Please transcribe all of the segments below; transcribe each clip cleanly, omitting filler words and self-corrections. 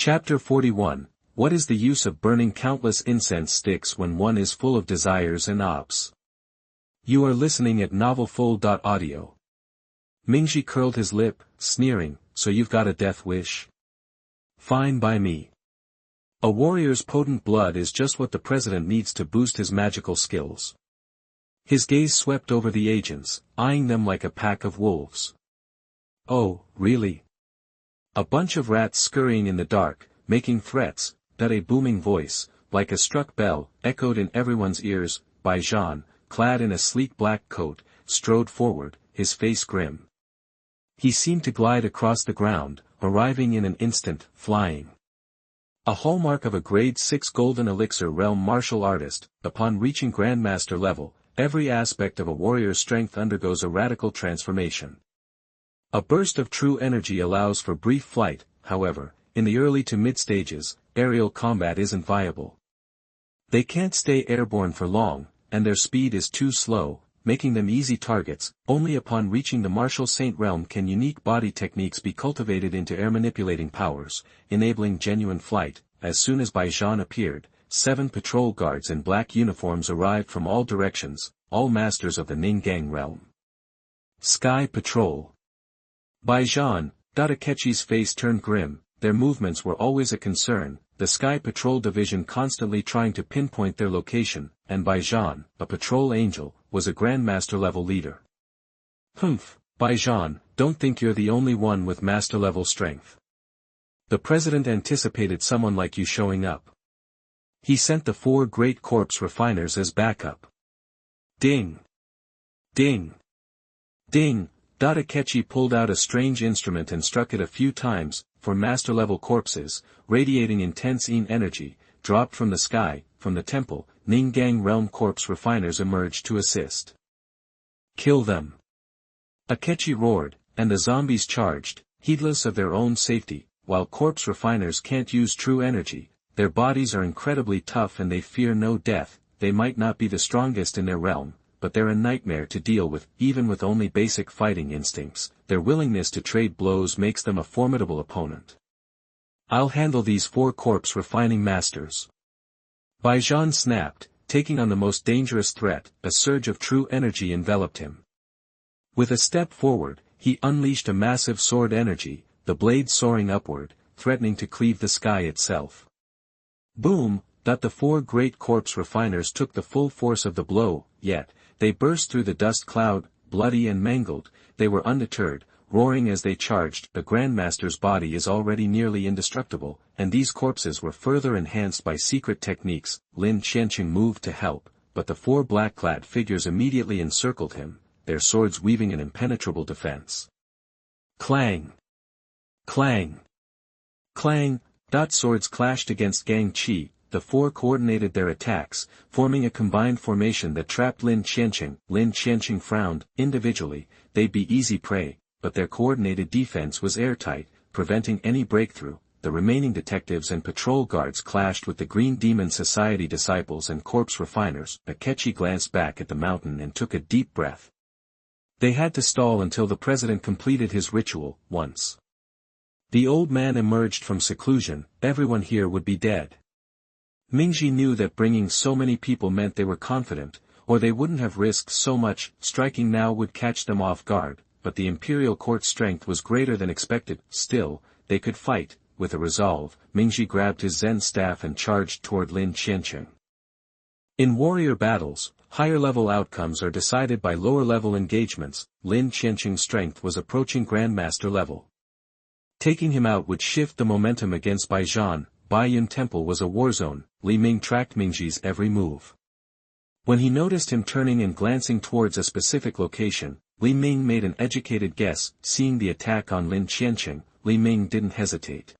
Chapter 41, What is the use of burning countless incense sticks when one is full of desires and obse? You are listening at novelfull.audio. Mingji curled his lip, sneering, so you've got a death wish? Fine by me. A warrior's potent blood is just what the president needs to boost his magical skills. His gaze swept over the agents, eyeing them like a pack of wolves. Oh, really? A bunch of rats scurrying in the dark, making threats, that a booming voice, like a struck bell, echoed in everyone's ears. Baiyun, clad in a sleek black coat, strode forward, his face grim. He seemed to glide across the ground, arriving in an instant, flying. A hallmark of a grade 6 golden elixir realm martial artist, upon reaching Grandmaster level, every aspect of a warrior's strength undergoes a radical transformation. A burst of true energy allows for brief flight, however, in the early to mid-stages, aerial combat isn't viable. They can't stay airborne for long, and their speed is too slow, making them easy targets. Only upon reaching the martial saint realm can unique body techniques be cultivated into air manipulating powers, enabling genuine flight. As soon as Baiyun appeared, 7 patrol guards in black uniforms arrived from all directions, all masters of the Ming gang realm. Sky Patrol. Baiyun, Daxuan's face turned grim. Their movements were always a concern, the Sky Patrol division constantly trying to pinpoint their location, and Baiyun, a patrol angel, was a Grandmaster-level leader. Humph, Baiyun, don't think you're the only one with master-level strength. The president anticipated someone like you showing up. He sent the 4 great corpse refiners as backup. Ding! Ding! Ding! Daxuan pulled out a strange instrument and struck it a few times. For master-level corpses, radiating intense energy, dropped from the sky. From the temple, Ming gang realm corpse refiners emerged to assist. Kill them! Daxuan roared, and the zombies charged, heedless of their own safety. While corpse refiners can't use true energy, their bodies are incredibly tough and they fear no death. They might not be the strongest in their realm, but they're a nightmare to deal with. Even with only basic fighting instincts, their willingness to trade blows makes them a formidable opponent. I'll handle these 4 corpse refining masters. Baiyun snapped, taking on the most dangerous threat. A surge of true energy enveloped him. With a step forward, he unleashed a massive sword energy, the blade soaring upward, threatening to cleave the sky itself. Boom! The 4 great corpse refiners took the full force of the blow, yet, they burst through the dust cloud, bloody and mangled. They were undeterred, roaring as they charged. The Grandmaster's body is already nearly indestructible, and these corpses were further enhanced by secret techniques. Xianxia moved to help, but the 4 black-clad figures immediately encircled him, their swords weaving an impenetrable defense. Clang! Clang! Clang! Swords clashed against Gang Chi. The 4 coordinated their attacks, forming a combined formation that trapped Xianxia. Xianxia frowned. Individually, they'd be easy prey, but their coordinated defense was airtight, preventing any breakthrough. The remaining detectives and patrol guards clashed with the Green Demon Society disciples and corpse refiners. Daxuan glanced back at the mountain and took a deep breath. They had to stall until the president completed his ritual. Once the old man emerged from seclusion, everyone here would be dead. Mingji knew that bringing so many people meant they were confident, or they wouldn't have risked so much. Striking now would catch them off guard, but the Imperial Court's strength was greater than expected. Still, they could fight. With a resolve, Mingji grabbed his Zen staff and charged toward Xianxia. In warrior battles, higher-level outcomes are decided by lower-level engagements. Xianxia's strength was approaching Grandmaster level. Taking him out would shift the momentum against Baiyun. Baiyun Temple was a war zone. Ming tracked Mingji's every move. When he noticed him turning and glancing towards a specific location, Ming made an educated guess. Seeing the attack on Xianxia, Ming didn't hesitate.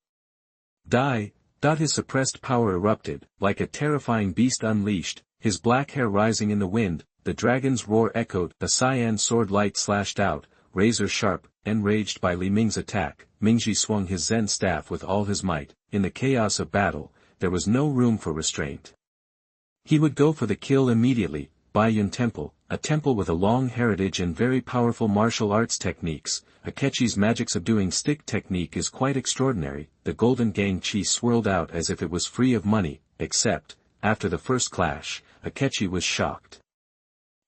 Die! His suppressed power erupted, like a terrifying beast unleashed, his black hair rising in the wind. The dragon's roar echoed. The cyan sword light slashed out, razor sharp. Enraged by Ming's attack, Mingji swung his Zen staff with all his might. In the chaos of battle, there was no room for restraint. He would go for the kill immediately. Baiyun Temple, a temple with a long heritage and very powerful martial arts techniques. Akechi's magic subduing stick technique is quite extraordinary. The golden gang chi swirled out as if it was free of money, except, after the first clash, Akechi was shocked.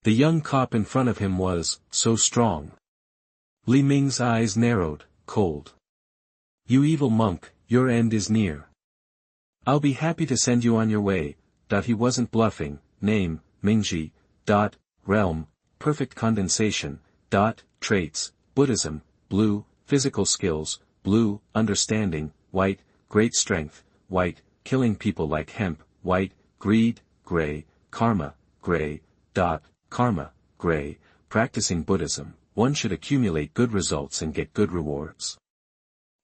The young cop in front of him was, so strong. Li Ming's eyes narrowed, cold. You evil monk, your end is near. I'll be happy to send you on your way. He wasn't bluffing. Name, Mingji. Realm, perfect condensation. Traits, Buddhism, blue, physical skills, blue, understanding, white, great strength, white, killing people like hemp, white, greed, gray, karma, gray. Karma, gray, practicing Buddhism, one should accumulate good results and get good rewards.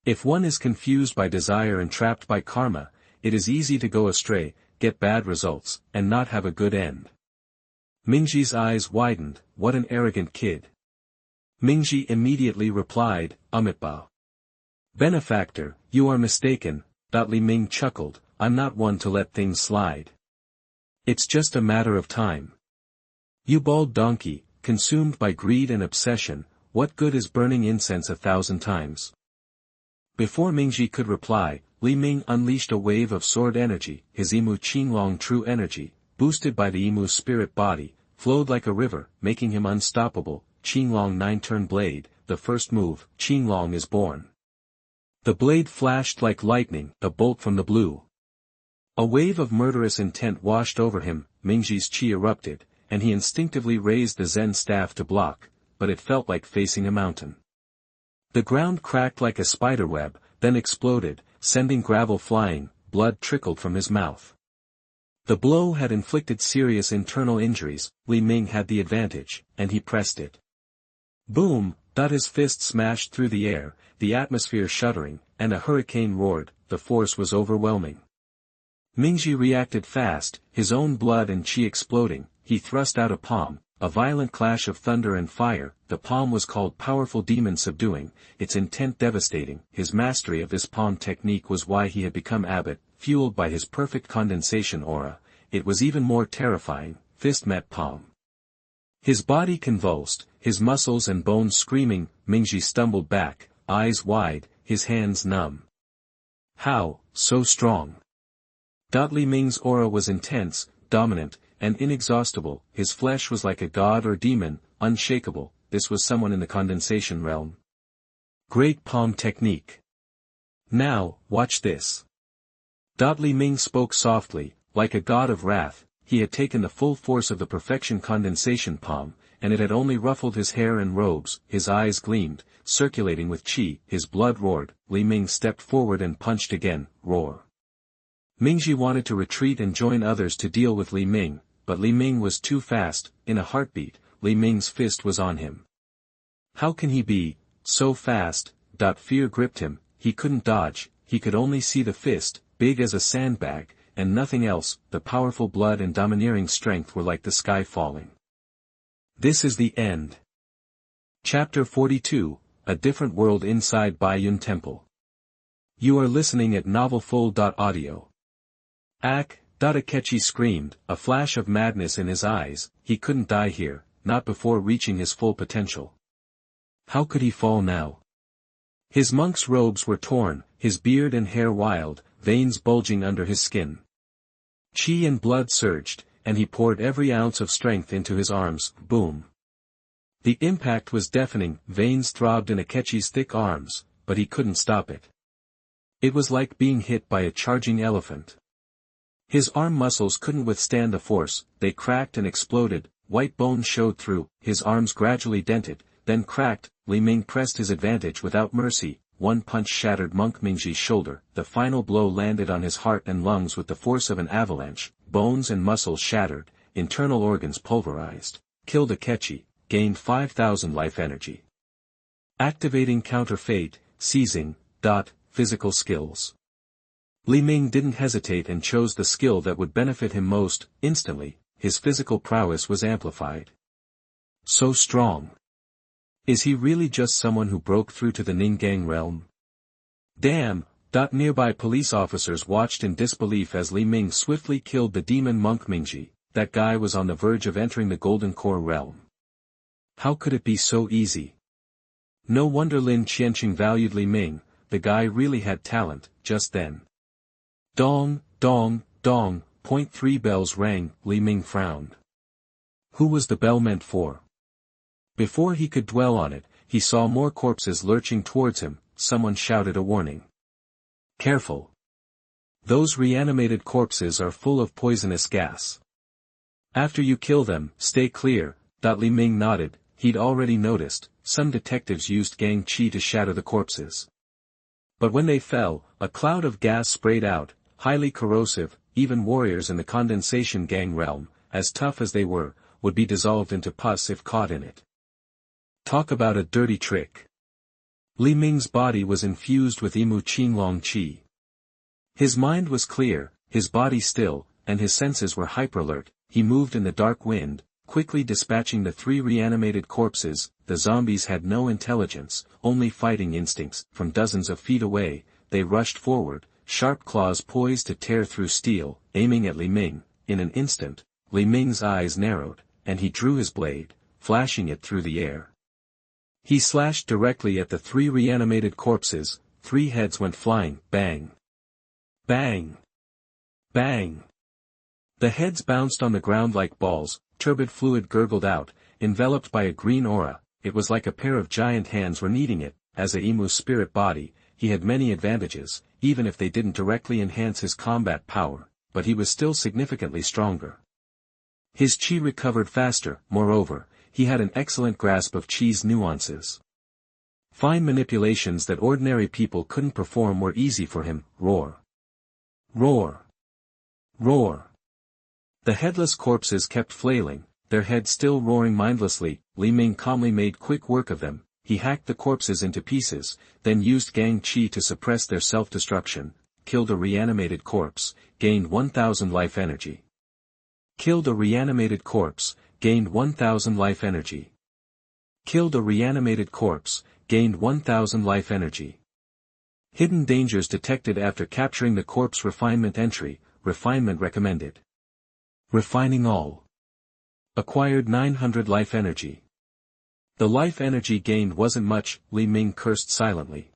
If one is confused by desire and trapped by karma, it is easy to go astray, get bad results, and not have a good end. Mingji's eyes widened. What an arrogant kid. Mingji immediately replied, Amitbao. Benefactor, you are mistaken. Li Ming chuckled, I'm not one to let things slide. It's just a matter of time. You bald donkey, consumed by greed and obsession, what good is burning incense 1,000 times? Before Mingji could reply, Li Ming unleashed a wave of sword energy. His Imu Qinglong true energy, boosted by the Imu's spirit body, flowed like a river, making him unstoppable. Qinglong 9-turn blade, the first move, Qinglong is born. The blade flashed like lightning, a bolt from the blue. A wave of murderous intent washed over him. Mingji's chi erupted, and he instinctively raised the Zen staff to block, but it felt like facing a mountain. The ground cracked like a spiderweb, then exploded, sending gravel flying. Blood trickled from his mouth. The blow had inflicted serious internal injuries. Li Ming had the advantage, and he pressed it. Boom! His fist smashed through the air, the atmosphere shuddering, and a hurricane roared. The force was overwhelming. Mingji reacted fast, his own blood and chi exploding. He thrust out a palm, a violent clash of thunder and fire. The palm was called Powerful Demon Subduing, its intent devastating. His mastery of this palm technique was why he had become abbot, fueled by his perfect condensation aura. It was even more terrifying. Fist met palm. His body convulsed, his muscles and bones screaming. Mingji stumbled back, eyes wide, his hands numb. How, so strong? Li Ming's aura was intense, dominant, and inexhaustible. His flesh was like a god or demon, unshakable. This was someone in the condensation realm. Great palm technique. Now, watch this. Li Ming spoke softly, like a god of wrath. He had taken the full force of the perfection condensation palm, and it had only ruffled his hair and robes. His eyes gleamed, circulating with chi. His blood roared. Li Ming stepped forward and punched again. Roar. Mingji wanted to retreat and join others to deal with Li Ming, but Li Ming was too fast. In a heartbeat, Li Ming's fist was on him. How can he be so fast? Fear gripped him. He couldn't dodge, he could only see the fist, big as a sandbag, and nothing else. The powerful blood and domineering strength were like the sky falling. This is the end. Chapter 42, A Different World Inside Baiyun Temple. You are listening at novelfull.audio. Akechi screamed, a flash of madness in his eyes. He couldn't die here, not before reaching his full potential. How could he fall now? His monk's robes were torn, his beard and hair wild, veins bulging under his skin. Chi and blood surged, and he poured every ounce of strength into his arms. Boom! The impact was deafening. Veins throbbed in Akechi's thick arms, but he couldn't stop it. It was like being hit by a charging elephant. His arm muscles couldn't withstand the force, they cracked and exploded. White bone showed through, his arms gradually dented, then cracked. Li Ming pressed his advantage without mercy. One punch shattered Monk Mingji's shoulder. The final blow landed on his heart and lungs with the force of an avalanche. Bones and muscles shattered, internal organs pulverized. Killed Akechi, gained 5,000 life energy. Activating counter fate, seizing. Physical skills. Li Ming didn't hesitate and chose the skill that would benefit him most. Instantly, his physical prowess was amplified. So strong. Is he really just someone who broke through to the Ninggang realm? Damn! Nearby police officers watched in disbelief as Li Ming swiftly killed the demon monk Mingji. that guy was on the verge of entering the Golden Core realm. How could it be so easy? No wonder Lin Xianxia valued Li Ming, the guy really had talent. Just then. Dong, dong, dong, .3 bells rang. Li Ming frowned. Who was the bell meant for? Before he could dwell on it, he saw more corpses lurching towards him. Someone shouted a warning. Careful. Those reanimated corpses are full of poisonous gas. After you kill them, stay clear. Li Ming nodded. He'd already noticed, some detectives used gang qi to shatter the corpses. But when they fell, a cloud of gas sprayed out, highly corrosive. Even warriors in the condensation gang realm, as tough as they were, would be dissolved into pus if caught in it. Talk about a dirty trick. Li Ming's body was infused with Imu Qinglong Qi. His mind was clear, his body still, and his senses were hyperalert. He moved in the dark wind, quickly dispatching the 3 reanimated corpses. The zombies had no intelligence, only fighting instincts. From dozens of feet away, they rushed forward, sharp claws poised to tear through steel, aiming at Li Ming. In an instant, Li Ming's eyes narrowed, and he drew his blade, flashing it through the air. He slashed directly at the 3 reanimated corpses. 3 heads went flying. Bang! Bang! Bang! The heads bounced on the ground like balls. Turbid fluid gurgled out, enveloped by a green aura. It was like a pair of giant hands were kneading it. As a Imu's spirit body, he had many advantages, even if they didn't directly enhance his combat power, but he was still significantly stronger. His qi recovered faster. Moreover, he had an excellent grasp of qi's nuances. Fine manipulations that ordinary people couldn't perform were easy for him. Roar! Roar! Roar! The headless corpses kept flailing, their heads still roaring mindlessly. Li Ming calmly made quick work of them. He hacked the corpses into pieces, then used gang qi to suppress their self-destruction, killed a reanimated corpse, gained 1000 life energy. Killed a reanimated corpse, gained 1000 life energy. Killed a reanimated corpse, gained 1000 life energy. Hidden dangers detected after capturing the corpse. Refinement entry, refinement recommended. Refining all. Acquired 900 life energy. The life energy gained wasn't much. Li Ming cursed silently.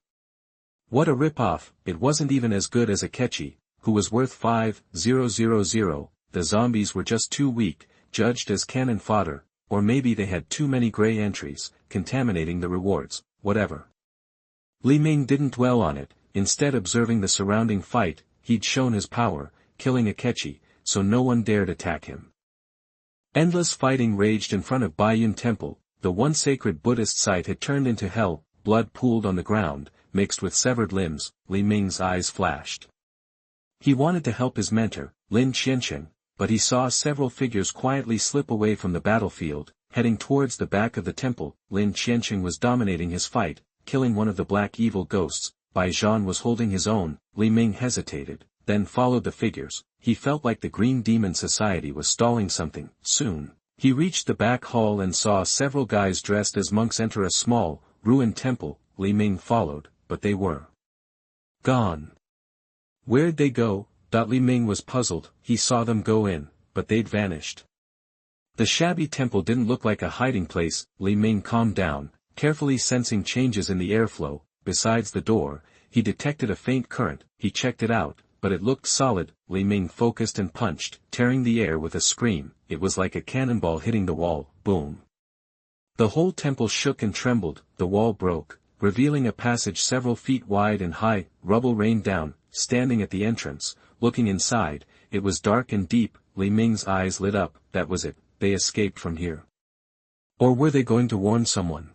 What a rip-off. It wasn't even as good as Akechi, who was worth 5,000. The zombies were just too weak, judged as cannon fodder, or maybe they had too many gray entries, contaminating the rewards. Whatever. Li Ming didn't dwell on it, instead observing the surrounding fight. He'd shown his power, killing Akechi, so no one dared attack him. Endless fighting raged in front of Baiyun Temple. The one sacred Buddhist site had turned into hell. Blood pooled on the ground, mixed with severed limbs. Li Ming's eyes flashed. He wanted to help his mentor, Lin Xianxia, but he saw several figures quietly slip away from the battlefield, heading towards the back of the temple. Lin Xianxia was dominating his fight, killing one of the black evil ghosts. Baizhan was holding his own. Li Ming hesitated, then followed the figures. He felt like the Green Demon Society was stalling something. Soon, he reached the back hall and saw several guys dressed as monks enter a small, ruined temple. Li Ming followed, but they were gone. Where'd they go? Li Ming was puzzled. He saw them go in, but they'd vanished. The shabby temple didn't look like a hiding place. Li Ming calmed down, carefully sensing changes in the airflow. Besides the door, he detected a faint current. He checked it out, but it looked solid. Li Ming focused and punched, tearing the air with a scream. It was like a cannonball hitting the wall. Boom. The whole temple shook and trembled. The wall broke, revealing a passage several feet wide and high. Rubble rained down. Standing at the entrance, looking inside, it was dark and deep. Li Ming's eyes lit up. That was it. They escaped from here. Or were they going to warn someone?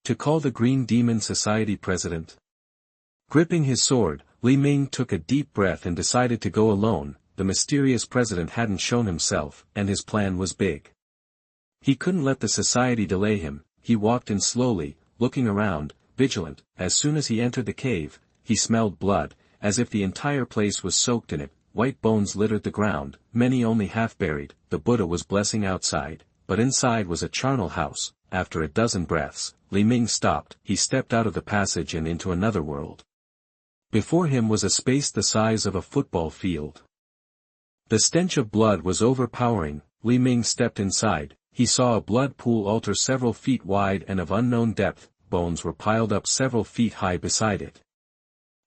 To call the Green Demon Society president? Gripping his sword, Li Ming took a deep breath and decided to go alone. The mysterious president hadn't shown himself, and his plan was big. He couldn't let the society delay him. He walked in slowly, looking around, vigilant. As soon as he entered the cave, he smelled blood, as if the entire place was soaked in it. White bones littered the ground, many only half buried. The Buddha was blessing outside, but inside was a charnel house. After a dozen breaths, Li Ming stopped. He stepped out of the passage and into another world. Before him was a space the size of a football field. The stench of blood was overpowering. Li Ming stepped inside. He saw a blood pool altar several feet wide and of unknown depth. Bones were piled up several feet high beside it.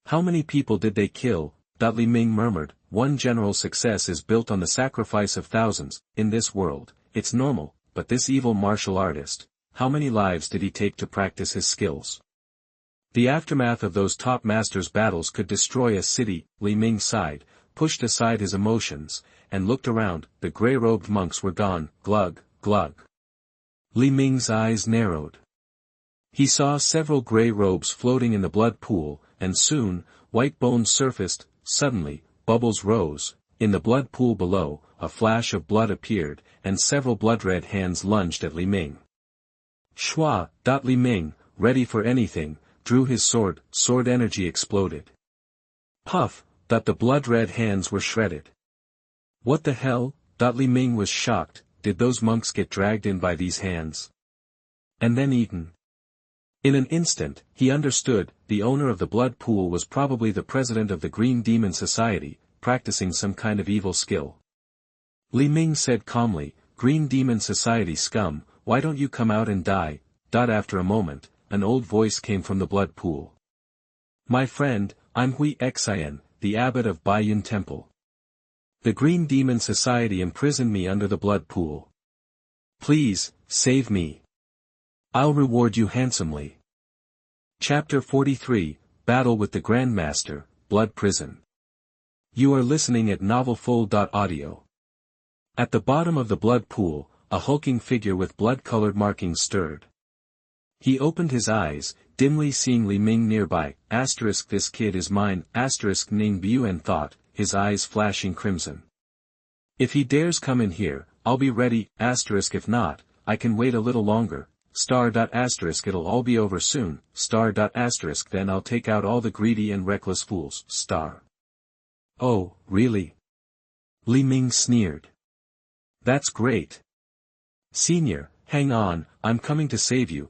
How many people did they kill? Li Ming murmured. One general success is built on the sacrifice of thousands. In this world, it's normal, but this evil martial artist, how many lives did he take to practice his skills? The aftermath of those top masters' battles could destroy a city. Li Ming sighed, pushed aside his emotions, and looked around. The grey-robed monks were gone. Glug, glug. Li Ming's eyes narrowed. He saw several grey robes floating in the blood pool, and soon, white bones surfaced. Suddenly, bubbles rose. In the blood pool below, a flash of blood appeared, and several blood-red hands lunged at Li Ming. Shua. Li Ming, ready for anything, drew his sword. Sword energy exploded. Puff. The blood-red hands were shredded. What the hell? Li Ming was shocked. Did those monks get dragged in by these hands? And then eaten? In an instant, he understood. The owner of the blood pool was probably the president of the Green Demon Society, practicing some kind of evil skill. Li Ming said calmly, Green Demon Society scum, why don't you come out and die? After a moment, an old voice came from the blood pool. My friend, I'm Hui Xian, the abbot of Baiyun Temple. The Green Demon Society imprisoned me under the blood pool. Please, save me. I'll reward you handsomely. Chapter 43, Battle with the Grandmaster, Blood Prison. You are listening at novelfull.audio. At the bottom of the blood pool, a hulking figure with blood-colored markings stirred. He opened his eyes, dimly seeing Li Ming nearby. This kid is mine. Ning Baiyun thought, his eyes flashing crimson. If he dares come in here, I'll be ready. If not, I can wait a little longer. It'll all be over soon. Then I'll take out all the greedy and reckless fools. Oh, really? Li Ming sneered. That's great. Senior, hang on, I'm coming to save you.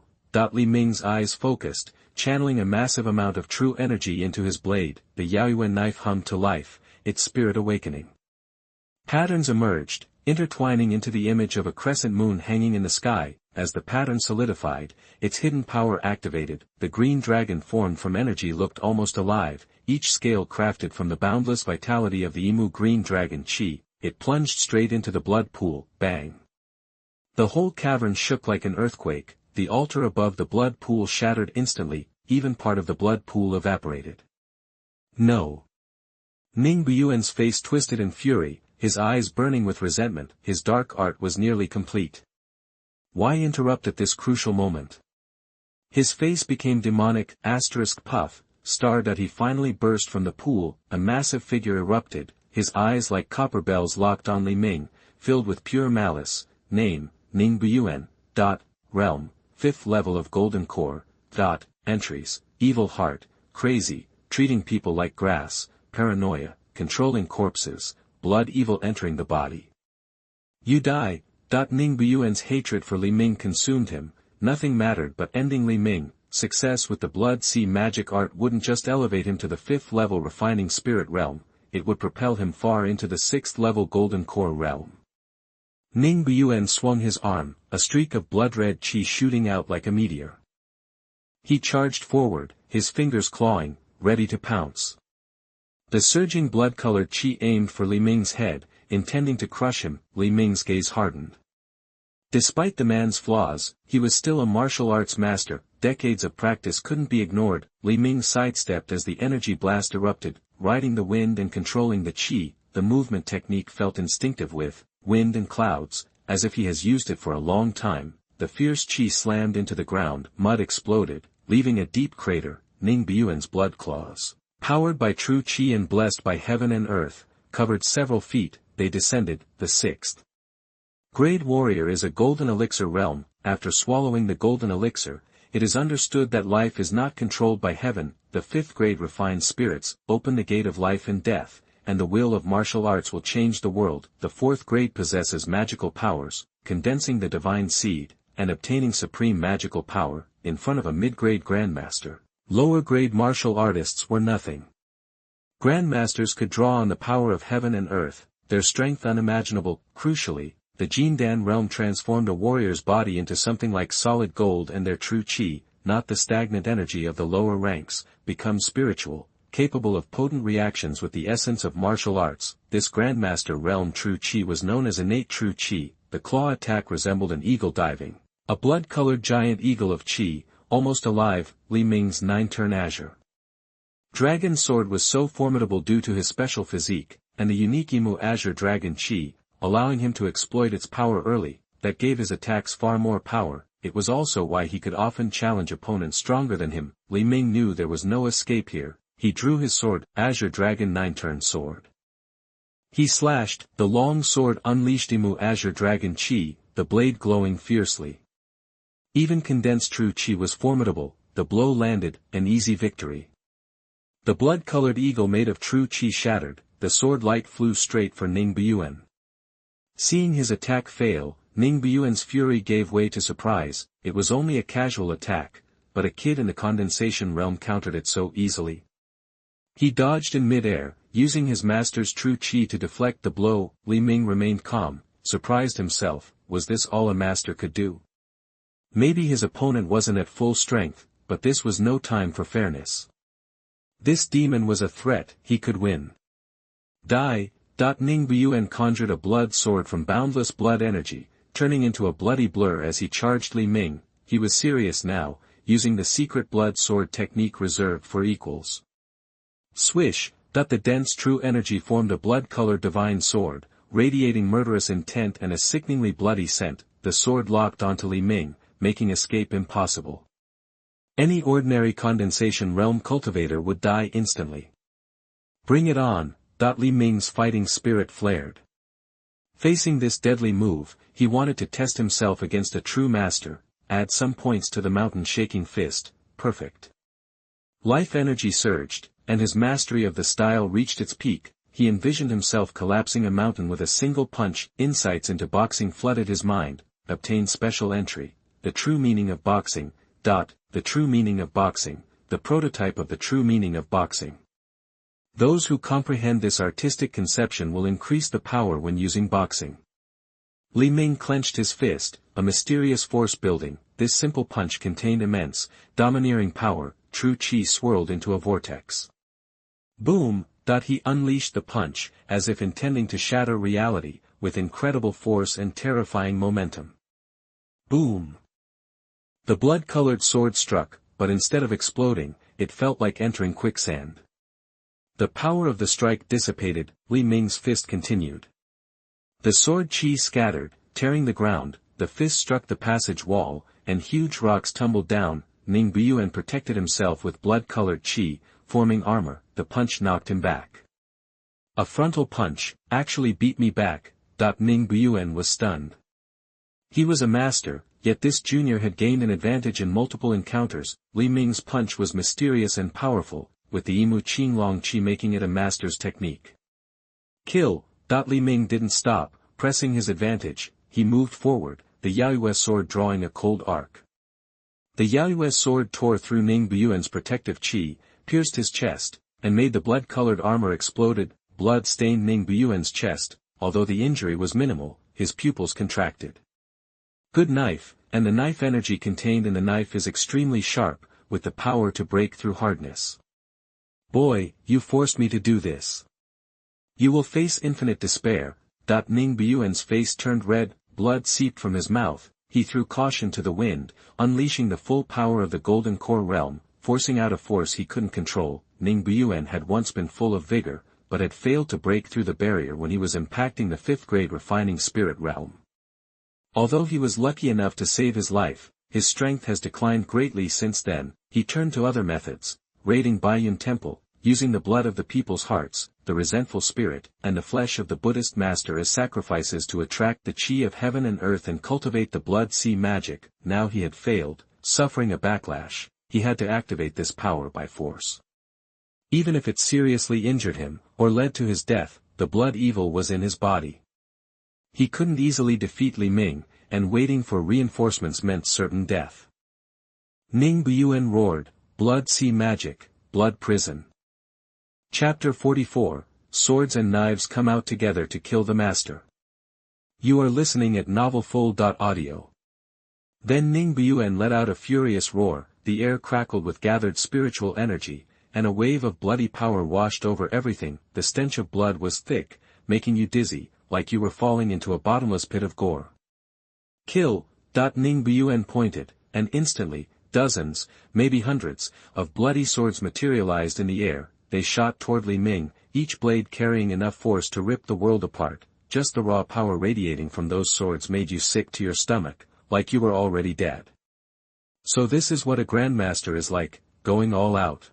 Li Ming's eyes focused, channeling a massive amount of true energy into his blade. The Yaoyuan knife hummed to life, its spirit awakening. Patterns emerged, intertwining into the image of a crescent moon hanging in the sky. As the pattern solidified, its hidden power activated. The green dragon formed from energy looked almost alive, each scale crafted from the boundless vitality of the Imu green dragon chi. It plunged straight into the blood pool. Bang! The whole cavern shook like an earthquake. The altar above the blood pool shattered instantly, even part of the blood pool evaporated. No. Ning Baiyuan's face twisted in fury, his eyes burning with resentment. His dark art was nearly complete. Why interrupt at this crucial moment? His face became demonic. Puff. He finally burst from the pool. A massive figure erupted, his eyes like copper bells locked on Li Ming, filled with pure malice. Name, Ning Baiyuan. Realm, 5th level of Golden Core. Entries, evil heart, crazy, treating people like grass, paranoia, controlling corpses, blood evil entering the body. You die. Ning Baiyuan's hatred for Li Ming consumed him. Nothing mattered but ending Li Ming. Success with the blood sea magic art wouldn't just elevate him to the 5th level refining spirit realm, it would propel him far into the 6th level Golden Core realm. Ning Baiyuan swung his arm, a streak of blood-red chi shooting out like a meteor. He charged forward, his fingers clawing, ready to pounce. The surging blood-colored chi aimed for Li Ming's head, intending to crush him. Li Ming's gaze hardened. Despite the man's flaws, he was still a martial arts master. Decades of practice couldn't be ignored. Li Ming sidestepped as the energy blast erupted, riding the wind and controlling the chi. The movement technique felt instinctive with wind and clouds, as if he has used it for a long time. The fierce chi slammed into the ground. Mud exploded, leaving a deep crater. Ning Baiyuan's blood claws, powered by true chi and blessed by heaven and earth, covered several feet. They descended. The 6th grade warrior is a golden elixir realm. After swallowing the golden elixir, it is understood that life is not controlled by heaven. The 5th grade refined spirits open the gate of life and death, and the will of martial arts will change the world. The 4th grade possesses magical powers, condensing the divine seed, and obtaining supreme magical power, in front of a mid-grade grandmaster. Lower grade martial artists were nothing. Grandmasters could draw on the power of heaven and earth. their strength unimaginable. Crucially, the Jindan realm transformed a warrior's body into something like solid gold, and their true chi, not the stagnant energy of the lower ranks, become spiritual, capable of potent reactions with the essence of martial arts. This Grandmaster realm true chi was known as innate true chi. The claw attack resembled an eagle diving. A blood-colored giant eagle of chi, almost alive. Li Ming's 9-turn Azure Dragon sword was so formidable due to his special physique, and the unique Imu Azure Dragon chi, allowing him to exploit its power early, that gave his attacks far more power. It was also why he could often challenge opponents stronger than him. Li Ming knew there was no escape here. He drew his sword, Azure Dragon 9-turn sword. He slashed. The long sword unleashed Imu Azure Dragon chi, the blade glowing fiercely. Even condensed true chi was formidable. The blow landed, an easy victory. The blood-colored eagle made of true chi shattered. The sword light flew straight for Ning Baiyun. Seeing his attack fail, Ning Baiyun's fury gave way to surprise. It was only a casual attack, but a kid in the condensation realm countered it so easily. He dodged in mid-air, using his master's true chi to deflect the blow. Li Ming remained calm, surprised himself. Was this all a master could do? Maybe his opponent wasn't at full strength, but this was no time for fairness. This demon was a threat. He could win. Die. Ning Baiyun conjured a blood sword from boundless blood energy, turning into a bloody blur as he charged Li Ming. He was serious now, using the secret blood sword technique reserved for equals. Swish. The dense true energy formed a blood-colored divine sword, radiating murderous intent and a sickeningly bloody scent. The sword locked onto Li Ming, making escape impossible. Any ordinary condensation realm cultivator would die instantly. Bring it on. Li Ming's fighting spirit flared. Facing this deadly move, he wanted to test himself against a true master, add some points to the mountain-shaking fist. Perfect. Life energy surged, and his mastery of the style reached its peak. He envisioned himself collapsing a mountain with a single punch. Insights into boxing flooded his mind. Obtain special entry. The true meaning of boxing. The true meaning of boxing. The prototype of the true meaning of boxing. Those who comprehend this artistic conception will increase the power when using boxing. Li Ming clenched his fist, a mysterious force building. This simple punch contained immense, domineering power. True chi swirled into a vortex. Boom. He unleashed the punch, as if intending to shatter reality, with incredible force and terrifying momentum. Boom. The blood-colored sword struck, but instead of exploding, it felt like entering quicksand. The power of the strike dissipated. Li Ming's fist continued. The sword chi scattered, tearing the ground. The fist struck the passage wall, and huge rocks tumbled down. Ning Baiyun protected himself with blood-colored chi, forming armor. The punch knocked him back. A frontal punch, actually beat me back. Ning Baiyun was stunned. He was a master, yet this junior had gained an advantage in multiple encounters. Li Ming's punch was mysterious and powerful, with the Imu Qinglong Chi making it a master's technique. Kill. Li Ming didn't stop, pressing his advantage. He moved forward, the Yaoyue sword drawing a cold arc. The Yaoyue sword tore through Ning Baiyun's protective chi, pierced his chest, and made the blood-colored armor exploded. Blood stained Ning Baiyun's chest. Although the injury was minimal, his pupils contracted. Good knife, and the knife energy contained in the knife is extremely sharp, with the power to break through hardness. Boy, you forced me to do this. You will face infinite despair. Ning Baiyun's face turned red, blood seeped from his mouth. He threw caution to the wind, unleashing the full power of the Golden Core realm, forcing out a force he couldn't control. Ning Baiyun had once been full of vigor, but had failed to break through the barrier when he was impacting the 5th-grade refining spirit realm. Although he was lucky enough to save his life, his strength has declined greatly since then. He turned to other methods, raiding Baiyun Temple, using the blood of the people's hearts, the resentful spirit, and the flesh of the Buddhist master as sacrifices to attract the chi of heaven and earth and cultivate the blood sea magic. Now he had failed, suffering a backlash. He had to activate this power by force. Even if it seriously injured him, or led to his death, the blood evil was in his body. He couldn't easily defeat Li Ming, and waiting for reinforcements meant certain death. Ning Baiyun roared, "Blood sea magic, blood prison." Chapter 44, swords and knives come out together to kill the master. You are listening at novelfull.audio. Then Ning Baiyun let out a furious roar, the air crackled with gathered spiritual energy, and a wave of bloody power washed over everything. The stench of blood was thick, making you dizzy, like you were falling into a bottomless pit of gore. Kill! Ning Baiyun pointed, and instantly, dozens, maybe hundreds, of bloody swords materialized in the air. They shot toward Li Ming, each blade carrying enough force to rip the world apart. Just the raw power radiating from those swords made you sick to your stomach, like you were already dead. So this is what a Grandmaster is like, going all out.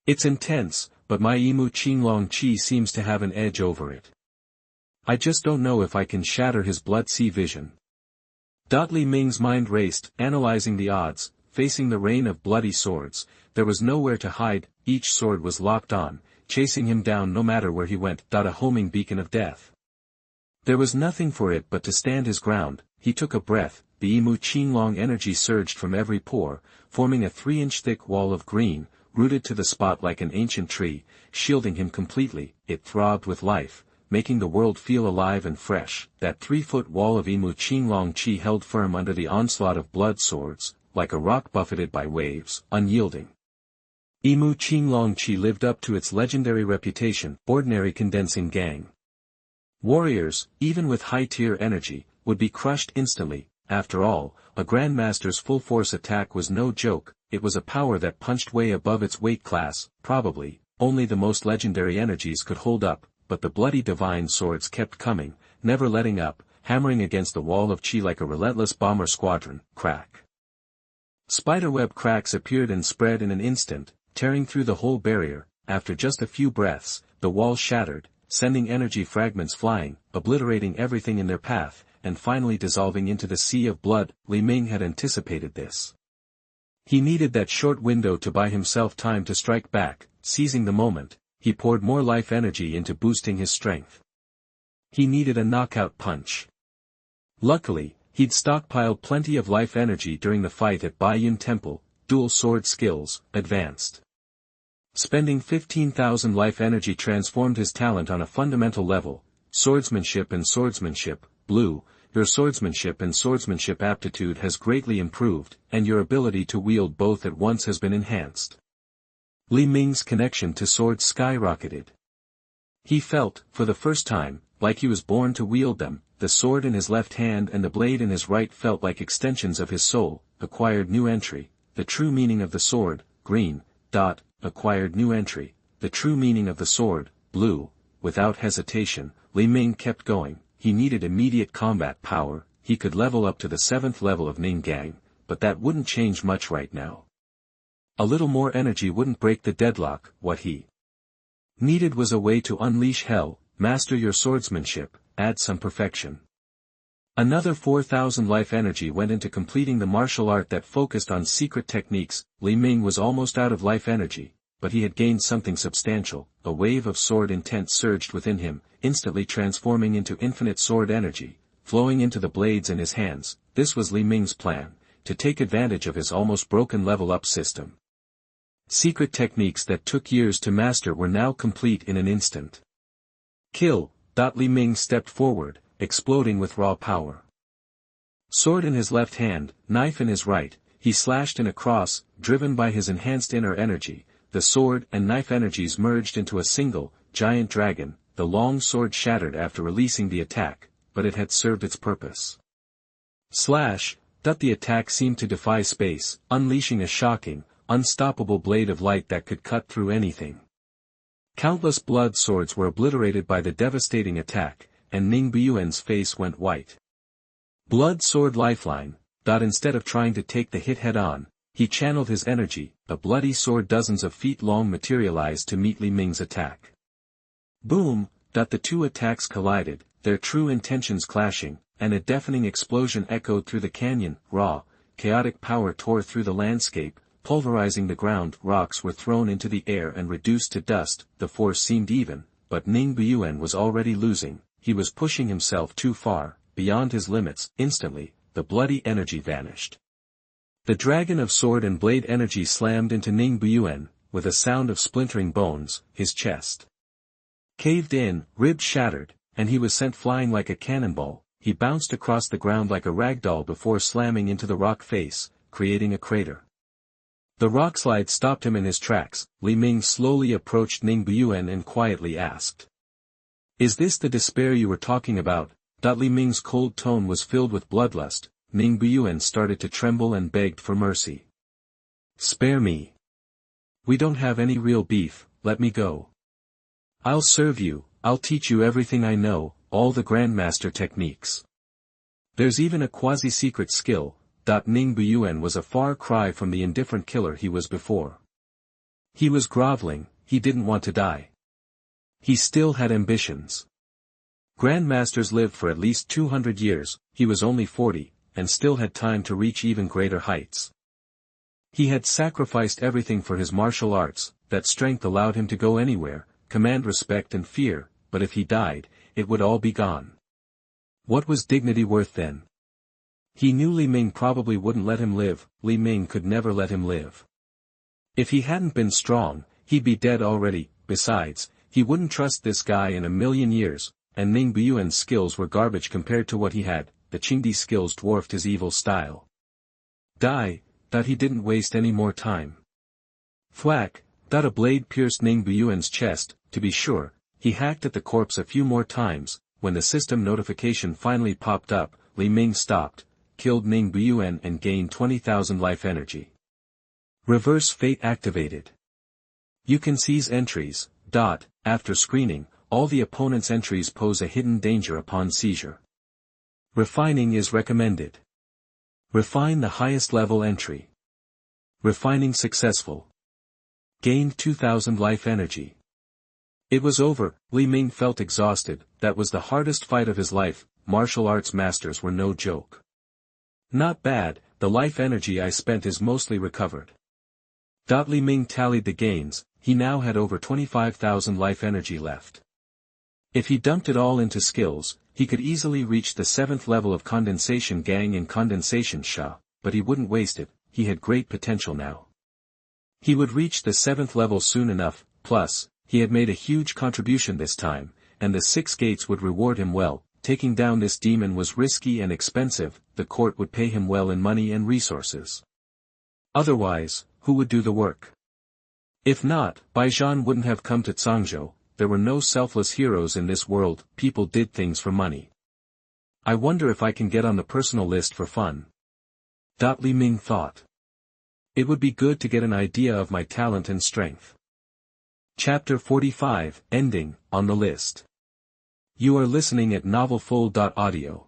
It's intense, but my Mtlnovel seems to have an edge over it. I just don't know if I can shatter his blood-sea vision. Li Ming's mind raced, analyzing the odds. Facing the rain of bloody swords, there was nowhere to hide. Each sword was locked on, chasing him down no matter where he went. A homing beacon of death. There was nothing for it but to stand his ground. He took a breath. The Mtlnovel energy surged from every pore, forming a 3-inch thick wall of green, rooted to the spot like an ancient tree, shielding him completely. It throbbed with life, making the world feel alive and fresh. That 3-foot wall of Mtlnovel held firm under the onslaught of blood swords, like a rock buffeted by waves, unyielding. Mtlnovel lived up to its legendary reputation, ordinary condensing gang. Warriors, even with high-tier energy, would be crushed instantly. After all, a Grandmaster's full-force attack was no joke. It was a power that punched way above its weight class. Probably, only the most legendary energies could hold up, but the bloody divine swords kept coming, never letting up, hammering against the wall of chi like a relentless bomber squadron. Crack. Spiderweb cracks appeared and spread in an instant, tearing through the whole barrier. After just a few breaths, the wall shattered, sending energy fragments flying, obliterating everything in their path, and finally dissolving into the sea of blood. Li Ming had anticipated this. He needed that short window to buy himself time to strike back. Seizing the moment, he poured more life energy into boosting his strength. He needed a knockout punch. Luckily, he'd stockpiled plenty of life energy during the fight at Baiyun Temple. Dual sword skills, advanced. Spending 15,000 life energy transformed his talent on a fundamental level. Swordsmanship and swordsmanship. Blue, your swordsmanship and swordsmanship aptitude has greatly improved, and your ability to wield both at once has been enhanced. Li Ming's connection to swords skyrocketed. He felt, for the first time, like he was born to wield them. The sword in his left hand and the blade in his right felt like extensions of his soul. Acquired new entry. The true meaning of the sword, green. Acquired new entry. The true meaning of the sword, blue. Without hesitation, Li Ming kept going. He needed immediate combat power. He could level up to the 7th level of Ning Gang, but that wouldn't change much right now. A little more energy wouldn't break the deadlock. What he needed was a way to unleash hell. Master your swordsmanship, add some perfection. Another 4,000 life energy went into completing the martial art that focused on secret techniques. Li Ming was almost out of life energy, but he had gained something substantial. A wave of sword intent surged within him, instantly transforming into infinite sword energy, flowing into the blades in his hands. This was Li Ming's plan, to take advantage of his almost broken level-up system. Secret techniques that took years to master were now complete in an instant. Kill! Li Ming stepped forward, exploding with raw power. Sword in his left hand, knife in his right, he slashed in a cross. Driven by his enhanced inner energy, the sword and knife energies merged into a single, giant dragon. The long sword shattered after releasing the attack, but it had served its purpose. Slash! The attack seemed to defy space, unleashing a shocking, unstoppable blade of light that could cut through anything. Countless blood swords were obliterated by the devastating attack, and Ning Baiyun's face went white. Blood sword lifeline. Instead of trying to take the hit head-on, he channeled his energy. A bloody sword dozens of feet long materialized to meet Li Ming's attack. Boom! The two attacks collided, their true intentions clashing, and a deafening explosion echoed through the canyon. Raw, chaotic power tore through the landscape, pulverizing the ground. Rocks were thrown into the air and reduced to dust. The force seemed even, but Ning Baiyun was already losing. He was pushing himself too far, beyond his limits. Instantly, the bloody energy vanished. The dragon of sword and blade energy slammed into Ning Baiyun, with a sound of splintering bones. His chest Caved in, ribs shattered, and he was sent flying like a cannonball. He bounced across the ground like a ragdoll before slamming into the rock face, creating a crater. The rockslide stopped him in his tracks. Li Ming slowly approached Ning Baiyun and quietly asked, "Is this the despair you were talking about?" Li Ming's cold tone was filled with bloodlust. Ning Baiyun started to tremble and begged for mercy. "Spare me. We don't have any real beef, let me go. I'll serve you, I'll teach you everything I know, all the Grandmaster techniques. There's even a quasi-secret skill." Ning Baiyun was a far cry from the indifferent killer he was before. He was groveling, he didn't want to die. He still had ambitions. Grandmasters lived for at least 200 years, he was only 40, and still had time to reach even greater heights. He had sacrificed everything for his martial arts, that strength allowed him to go anywhere, command respect and fear, but if he died, it would all be gone. What was dignity worth then? He knew Li Ming probably wouldn't let him live. Li Ming could never let him live. If he hadn't been strong, he'd be dead already. Besides, he wouldn't trust this guy in a million years, and Ning Baiyun's skills were garbage compared to what he had. The Qingdi skills dwarfed his evil style. Die, that he didn't waste any more time. Thwack, that a blade pierced Ning Baiyun's chest. To be sure, he hacked at the corpse a few more times. When the system notification finally popped up, Li Ming stopped, killed Ning Baiyun and gained 20,000 life energy. Reverse fate activated. You can seize entries. After screening, all the opponent's entries pose a hidden danger upon seizure. Refining is recommended. Refine the highest level entry. Refining successful. Gained 2,000 life energy. It was over. Li Ming felt exhausted. That was the hardest fight of his life. Martial arts masters were no joke. Not bad, the life energy I spent is mostly recovered. Li Ming tallied the gains. He now had over 25,000 life energy left. If he dumped it all into skills, he could easily reach the 7th level of Condensation Gang in Condensation Sha, but he wouldn't waste it. He had great potential now. He would reach the 7th level soon enough. Plus, he had made a huge contribution this time, and the 6 gates would reward him well. Taking down this demon was risky and expensive. The court would pay him well in money and resources. Otherwise, who would do the work? If not, Baizhan wouldn't have come to Cangzhou. There were no selfless heroes in this world. People did things for money. I wonder if I can get on the personal list for fun. Li Ming thought. It would be good to get an idea of my talent and strength. Chapter 45, Ending, on the list. You are listening at novelfull.audio.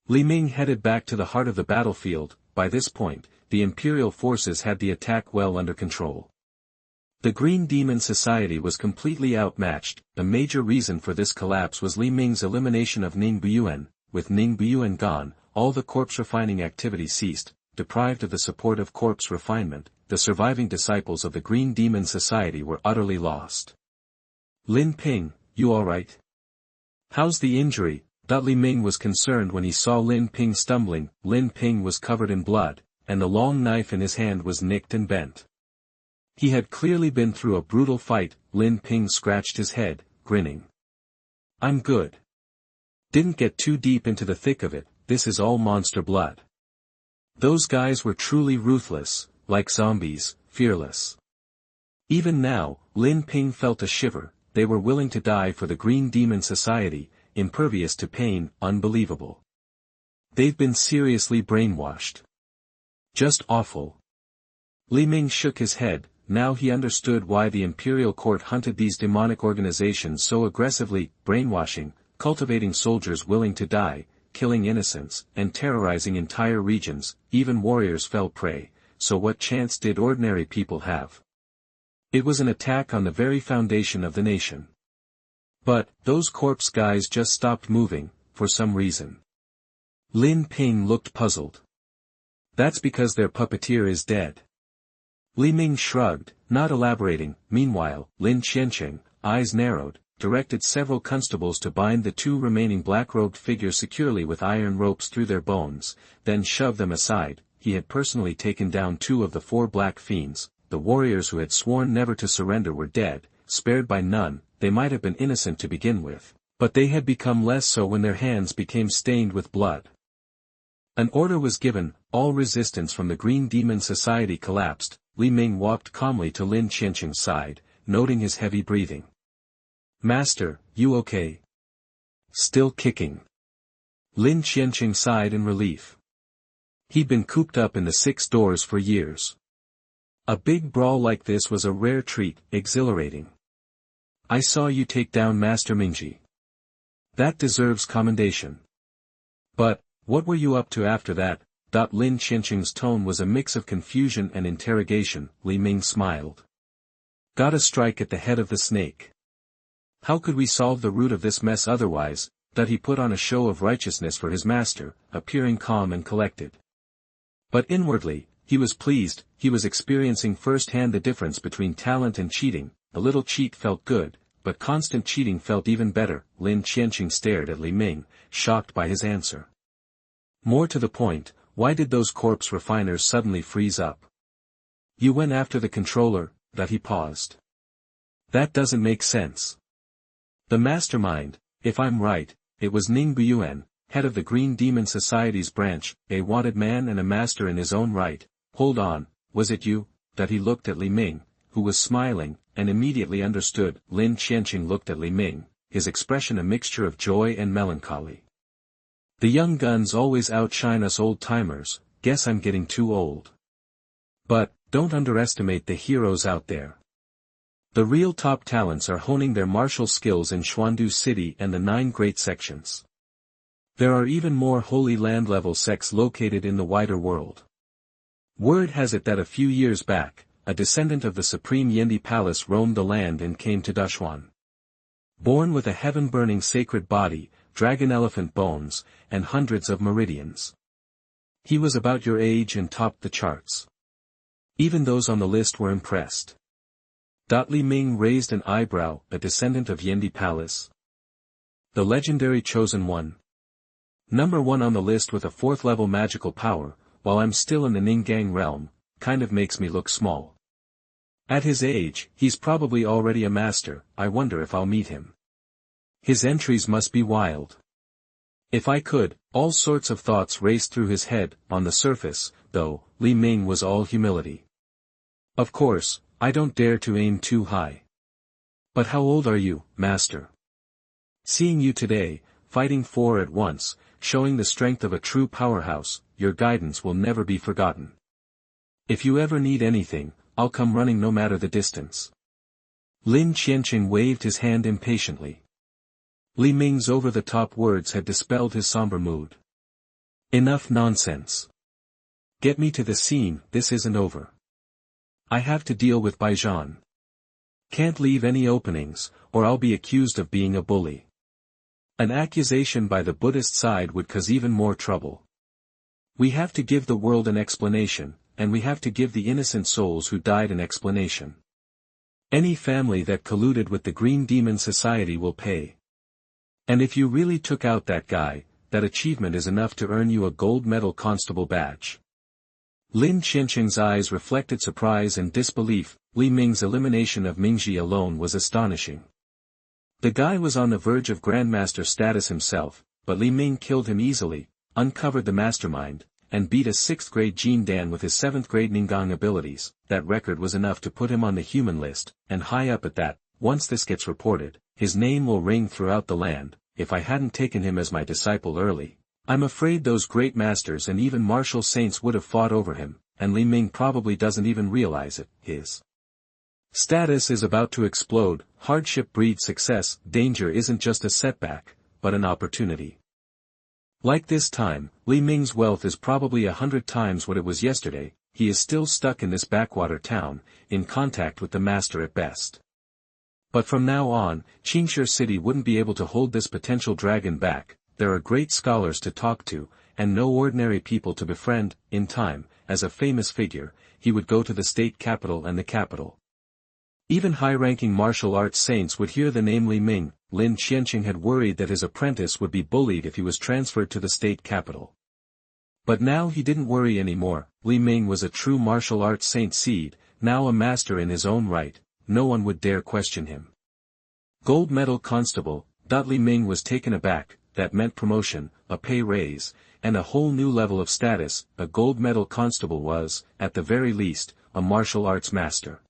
Li Ming headed back to the heart of the battlefield. By this point, the Imperial forces had the attack well under control. The Green Demon Society was completely outmatched. The major reason for this collapse was Li Ming's elimination of Ning Baiyun. With Ning Baiyun gone, all the corpse refining activity ceased. Deprived of the support of corpse refinement, the surviving disciples of the Green Demon Society were utterly lost. Lin Ping, you alright? How's the injury? Li Ming was concerned when he saw Lin Ping stumbling. Lin Ping was covered in blood, and the long knife in his hand was nicked and bent. He had clearly been through a brutal fight. Lin Ping scratched his head, grinning. I'm good. Didn't get too deep into the thick of it. This is all monster blood. Those guys were truly ruthless, like zombies, fearless. Even now, Lin Ping felt a shiver. They were willing to die for the Green Demon Society, impervious to pain. Unbelievable. They've been seriously brainwashed. Just awful. Li Ming shook his head. Now he understood why the Imperial Court hunted these demonic organizations so aggressively. Brainwashing, cultivating soldiers willing to die, killing innocents, and terrorizing entire regions. Even warriors fell prey. So what chance did ordinary people have? It was an attack on the very foundation of the nation. But, those corpse guys just stopped moving, for some reason. Lin Ping looked puzzled. That's because their puppeteer is dead. Li Ming shrugged, not elaborating. Meanwhile, Lin Xianxia, eyes narrowed, directed several constables to bind the 2 remaining black-robed figures securely with iron ropes through their bones, then shove them aside. He had personally taken down 2 of the 4 black fiends. The warriors who had sworn never to surrender were dead, spared by none. they might have been innocent to begin with, but they had become less so when their hands became stained with blood. An order was given, all resistance from the Green Demon Society collapsed. Li Ming walked calmly to Lin Qianqing's side, noting his heavy breathing. "Master, you okay?" "Still kicking." Lin Qianqing sighed in relief. He'd been cooped up in the 6 doors for years. A big brawl like this was a rare treat, exhilarating. "I saw you take down Master Mingji. That deserves commendation. But, what were you up to after that?" Lin Qianqing's tone was a mix of confusion and interrogation. Li Ming smiled. "Got a strike at the head of the snake. How could we solve the root of this mess otherwise?" He put on a show of righteousness for his master, appearing calm and collected. But inwardly, he was pleased. He was experiencing firsthand the difference between talent and cheating. A little cheat felt good, but constant cheating felt even better. Lin Qianqing stared at Li Ming, shocked by his answer. More to the point, why did those corpse refiners suddenly freeze up? "You went after the controller," he paused. "That doesn't make sense. The mastermind, if I'm right, it was Ning Buyuan, head of the Green Demon Society's branch, a wanted man and a master in his own right. Hold on, was it you?" He looked at Li Ming, who was smiling, and immediately understood. Lin Qianqing looked at Li Ming, his expression a mixture of joy and melancholy. "The young guns always outshine us old-timers. Guess I'm getting too old. But, don't underestimate the heroes out there. The real top talents are honing their martial skills in Xuandu City and the 9 great sections. There are even more Holy Land-level sects located in the wider world. Word has it that a few years back, a descendant of the Supreme Yendi Palace roamed the land and came to Daxuan. Born with a heaven-burning sacred body, dragon elephant bones, and hundreds of meridians. He was about your age and topped the charts. Even those on the list were impressed." Li Ming raised an eyebrow. "A descendant of Yendi Palace? The legendary chosen one? Number 1 on the list with a 4th-level magical power, while I'm still in the Ninggang realm, kind of makes me look small. At his age, he's probably already a master. I wonder if I'll meet him. His entries must be wild. If I could." All sorts of thoughts raced through his head. On the surface, though, Li Ming was all humility. "Of course, I don't dare to aim too high. But how old are you, master? Seeing you today, fighting 4 at once, showing the strength of a true powerhouse, your guidance will never be forgotten. If you ever need anything, I'll come running no matter the distance." Lin Qianqing waved his hand impatiently. Li Ming's over-the-top words had dispelled his somber mood. "Enough nonsense. Get me to the scene. This isn't over. I have to deal with Baiyun. Can't leave any openings, or I'll be accused of being a bully. An accusation by the Buddhist side would cause even more trouble. We have to give the world an explanation, and we have to give the innocent souls who died an explanation. Any family that colluded with the Green Demon Society will pay. And if you really took out that guy, that achievement is enough to earn you a gold medal constable badge." Lin Qianqing's eyes reflected surprise and disbelief. Li Ming's elimination of Mingji alone was astonishing. The guy was on the verge of Grandmaster status himself, but Li Ming killed him easily, uncovered the mastermind, and beat a 6th-grade Jin Dan with his 7th-grade Ninggang abilities. That record was enough to put him on the human list, and high up at that. Once this gets reported, his name will ring throughout the land. If I hadn't taken him as my disciple early, I'm afraid those great masters and even martial saints would have fought over him, and Li Ming probably doesn't even realize it. His status is about to explode. Hardship breeds success. Danger isn't just a setback, but an opportunity. Like this time, Li Ming's wealth is probably 100 times what it was yesterday. He is still stuck in this backwater town, in contact with the master at best. But from now on, Xianxia City wouldn't be able to hold this potential dragon back. There are great scholars to talk to, and no ordinary people to befriend. In time, as a famous figure, he would go to the state capital and the capital. Even high-ranking martial arts saints would hear the name Li Ming. Lin Qianqing had worried that his apprentice would be bullied if he was transferred to the state capital. But now he didn't worry anymore. Li Ming was a true martial arts saint seed, now a master in his own right. No one would dare question him. Gold medal constable. Li Ming was taken aback. That meant promotion, a pay raise, and a whole new level of status. A gold medal constable was, at the very least, a martial arts master.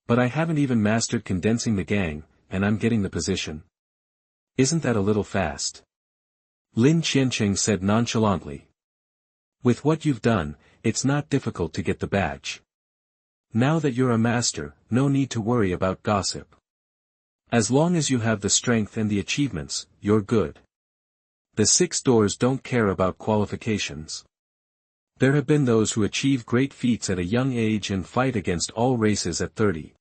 But I haven't even mastered condensing the gang, and I'm getting the position. Isn't that a little fast? Lin Qiancheng said nonchalantly. With what you've done, it's not difficult to get the badge. Now that you're a master, no need to worry about gossip. As long as you have the strength and the achievements, you're good. The 6 doors don't care about qualifications. There have been those who achieve great feats at a young age and fight against all races at 30.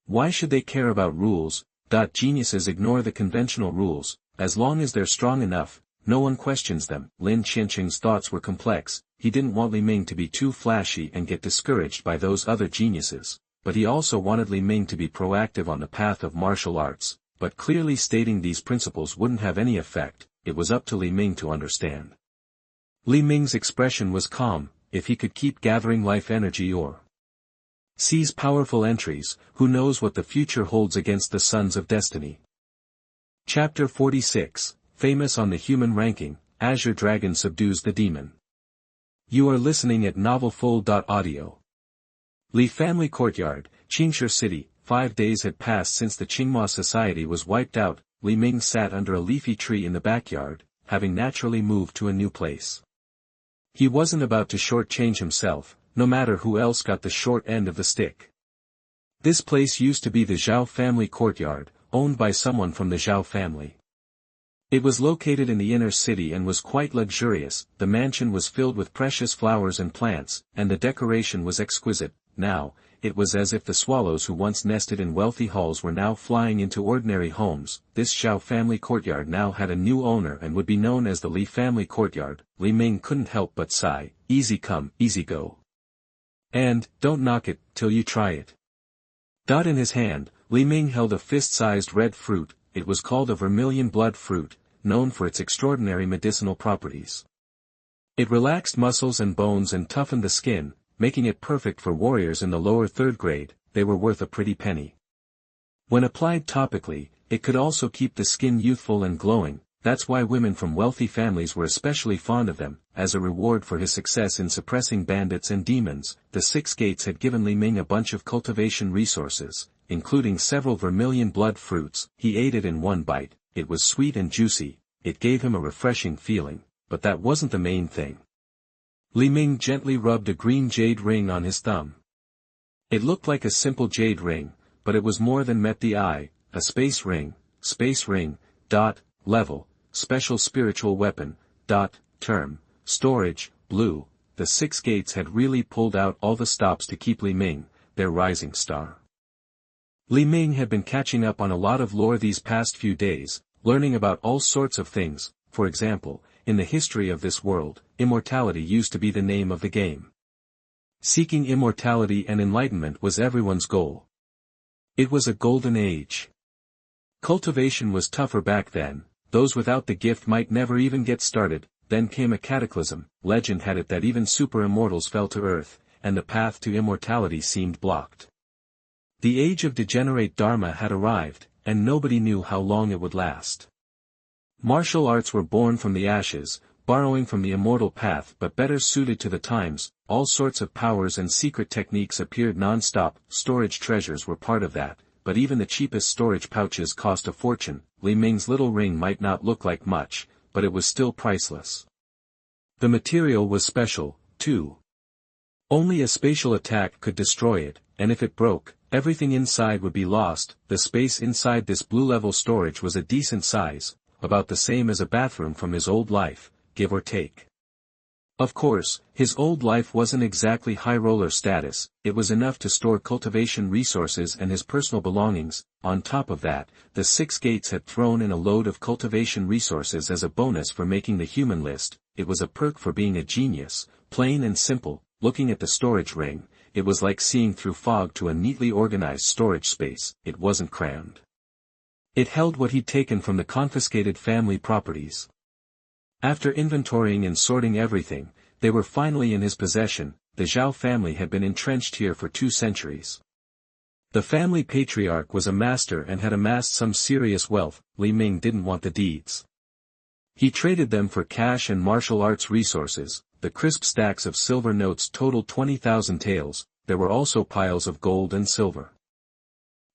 Why should they care about rules? Geniuses ignore the conventional rules. As long as they're strong enough, no one questions them. Lin Qiancheng's thoughts were complex. He didn't want Li Ming to be too flashy and get discouraged by those other geniuses, but he also wanted Li Ming to be proactive on the path of martial arts. But clearly stating these principles wouldn't have any effect. It was up to Li Ming to understand. Li Ming's expression was calm. If he could keep gathering life energy or seize powerful entries, who knows what the future holds against the Sons of Destiny. Chapter 46, famous on the human ranking, Azure Dragon subdues the demon. You are listening at novelfull.audio. Li Family Courtyard, Xianxia City. 5 days had passed since the Qingma society was wiped out. Li Ming sat under a leafy tree in the backyard, having naturally moved to a new place. He wasn't about to shortchange himself, no matter who else got the short end of the stick. This place used to be the Zhao family courtyard, owned by someone from the Zhao family. It was located in the inner city and was quite luxurious. The mansion was filled with precious flowers and plants, and the decoration was exquisite. Now, it was as if the swallows who once nested in wealthy halls were now flying into ordinary homes. This Zhao family courtyard now had a new owner and would be known as the Li family courtyard. Li Ming couldn't help but sigh. Easy come, easy go. And, don't knock it, till you try it. In his hand, Li Ming held a fist-sized red fruit. It was called a vermilion blood fruit, known for its extraordinary medicinal properties. It relaxed muscles and bones and toughened the skin, making it perfect for warriors in the lower 3rd grade. They were worth a pretty penny. When applied topically, it could also keep the skin youthful and glowing. That's why women from wealthy families were especially fond of them. As a reward for his success in suppressing bandits and demons, the Six Gates had given Li Ming a bunch of cultivation resources, including several vermilion blood fruits. He ate it in one bite. It was sweet and juicy. It gave him a refreshing feeling, but that wasn't the main thing. Li Ming gently rubbed a green jade ring on his thumb. It looked like a simple jade ring, but it was more than met the eye. A space ring, level, special spiritual weapon, term, storage, blue. The Six Gates had really pulled out all the stops to keep Li Ming, their rising star. Li Ming had been catching up on a lot of lore these past few days, learning about all sorts of things. For example, in the history of this world, immortality used to be the name of the game. Seeking immortality and enlightenment was everyone's goal. It was a golden age. Cultivation was tougher back then. Those without the gift might never even get started. Then came a cataclysm. Legend had it that even super immortals fell to earth, and the path to immortality seemed blocked. The age of degenerate Dharma had arrived, and nobody knew how long it would last. Martial arts were born from the ashes, borrowing from the immortal path but better suited to the times. All sorts of powers and secret techniques appeared non-stop. Storage treasures were part of that, but even the cheapest storage pouches cost a fortune. Li Ming's little ring might not look like much, but it was still priceless. The material was special, too. Only a spatial attack could destroy it, and if it broke, everything inside would be lost. The space inside this blue-level storage was a decent size, about the same as a bathroom from his old life, give or take. Of course, his old life wasn't exactly high-roller status. It was enough to store cultivation resources and his personal belongings. On top of that, the Six Gates had thrown in a load of cultivation resources as a bonus for making the human list. It was a perk for being a genius, plain and simple. Looking at the storage ring, it was like seeing through fog to a neatly organized storage space. It wasn't crammed. It held what he'd taken from the confiscated family properties. After inventorying and sorting everything, they were finally in his possession. The Zhao family had been entrenched here for 2 centuries. The family patriarch was a master and had amassed some serious wealth. Li Ming didn't want the deeds. He traded them for cash and martial arts resources. The crisp stacks of silver notes totaled 20,000 taels. There were also piles of gold and silver.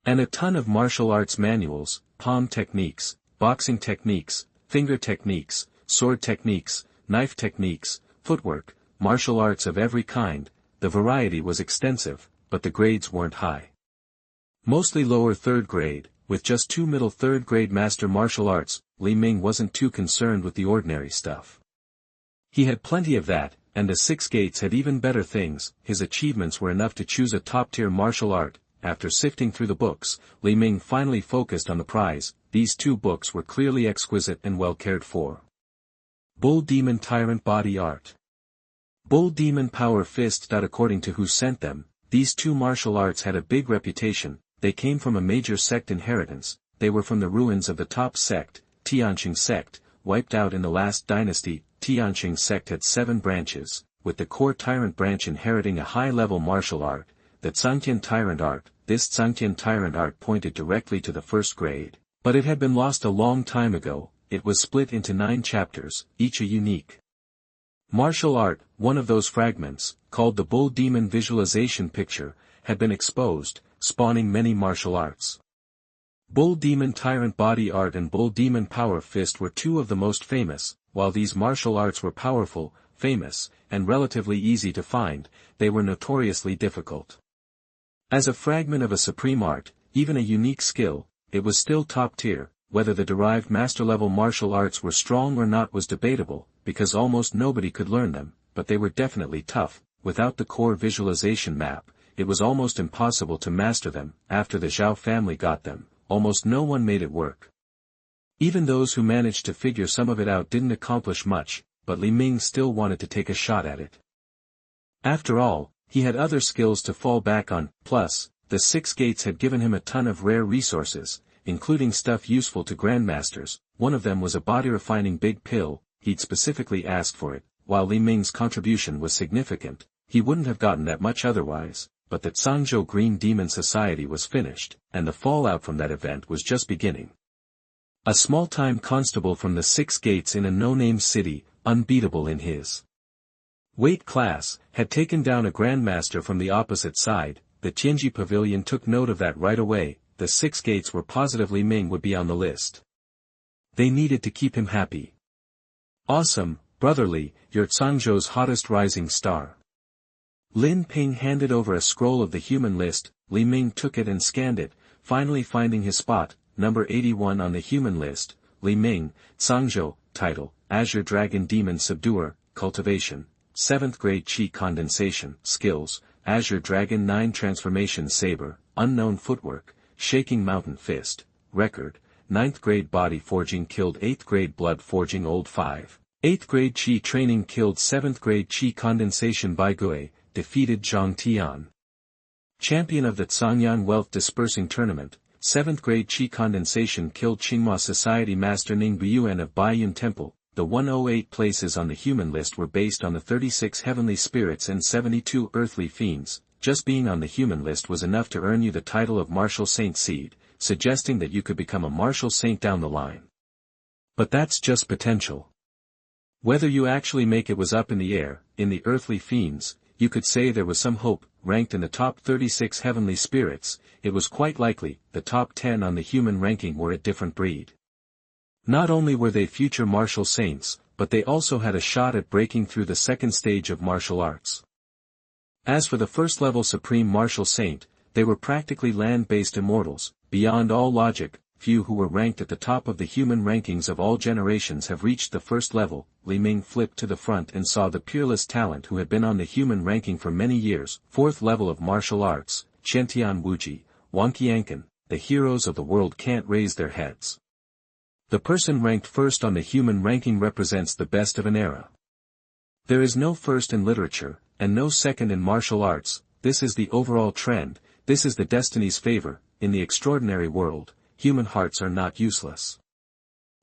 And a ton of martial arts manuals, palm techniques, boxing techniques, finger techniques, sword techniques, knife techniques, footwork, martial arts of every kind. The variety was extensive, but the grades weren't high. Mostly lower third grade, with just 2 middle third grade master martial arts. Li Ming wasn't too concerned with the ordinary stuff. He had plenty of that, and the Six Gates had even better things. His achievements were enough to choose a top-tier martial art. After sifting through the books, Li Ming finally focused on the prize. These 2 books were clearly exquisite and well cared for. Bull Demon Tyrant Body Art. Bull Demon Power Fist. According to who sent them, these 2 martial arts had a big reputation. They came from a major sect inheritance. They were from the ruins of the top sect, Xianxia sect, wiped out in the last dynasty. Xianxia sect had 7 branches, with the core tyrant branch inheriting a high-level martial art, the Zhangtian Tyrant Art. This Zhangtian Tyrant Art pointed directly to the first grade, but it had been lost a long time ago. It was split into 9 chapters, each a unique martial art. One of those fragments, called the Bull Demon Visualization Picture, had been exposed, spawning many martial arts. Bull Demon Tyrant Body Art and Bull Demon Power Fist were 2 of the most famous. While these martial arts were powerful, famous, and relatively easy to find, they were notoriously difficult. As a fragment of a supreme art, even a unique skill, it was still top tier. Whether the derived master-level martial arts were strong or not was debatable, because almost nobody could learn them, but they were definitely tough. Without the core visualization map, it was almost impossible to master them. After the Zhao family got them, almost no one made it work. Even those who managed to figure some of it out didn't accomplish much, but Li Ming still wanted to take a shot at it. After all, he had other skills to fall back on. Plus, the Six Gates had given him a ton of rare resources, including stuff useful to Grandmasters. One of them was a body-refining big pill. He'd specifically asked for it. While Li Ming's contribution was significant, he wouldn't have gotten that much otherwise, but the Zhangzhou Green Demon Society was finished, and the fallout from that event was just beginning. A small-time constable from the Six Gates in a no-name city, unbeatable in his weight class, had taken down a Grandmaster from the opposite side. The Tianji Pavilion took note of that right away. The Six Gates were positive Li Ming would be on the list. They needed to keep him happy. Awesome, brotherly, you're Zhangzhou's hottest rising star. Lin Ping handed over a scroll of the human list. Li Ming took it and scanned it, finally finding his spot, number 81 on the human list. Li Ming, Zhangzhou, title, Azure Dragon Demon Subduer, Cultivation, 7th grade Qi Condensation, skills, Azure Dragon 9 Transformation Saber, unknown footwork, Shaking Mountain Fist, record, 9th grade Body Forging killed 8th grade Blood Forging Old 5, 8th grade Qi Training killed 7th grade Qi Condensation Baigui, defeated Zhang Tian. Champion of the Zhangyan Wealth Dispersing Tournament, 7th grade Qi Condensation killed Qinghua Society Master Ning Baiyun of Baiyun Temple. The 108 places on the human list were based on the 36 heavenly spirits and 72 earthly fiends. Just being on the human list was enough to earn you the title of Martial Saint Seed, suggesting that you could become a Martial Saint down the line. But that's just potential. Whether you actually make it was up in the air. In the earthly fiends, you could say there was some hope. Ranked in the top 36 heavenly spirits, it was quite likely the top 10 on the human ranking were a different breed. Not only were they future martial saints, but they also had a shot at breaking through the second stage of martial arts. As for the first-level Supreme Martial Saint, they were practically land-based immortals. Beyond all logic, few who were ranked at the top of the human rankings of all generations have reached the first level. Li Ming flipped to the front and saw the peerless talent who had been on the human ranking for many years. 4th level of martial arts, Qiantian Wuji, Wang Qiankan, the heroes of the world can't raise their heads. The person ranked first on the human ranking represents the best of an era. There is no first in literature, and no second in martial arts. This is the overall trend. This is the destiny's favor. In the extraordinary world, human hearts are not useless.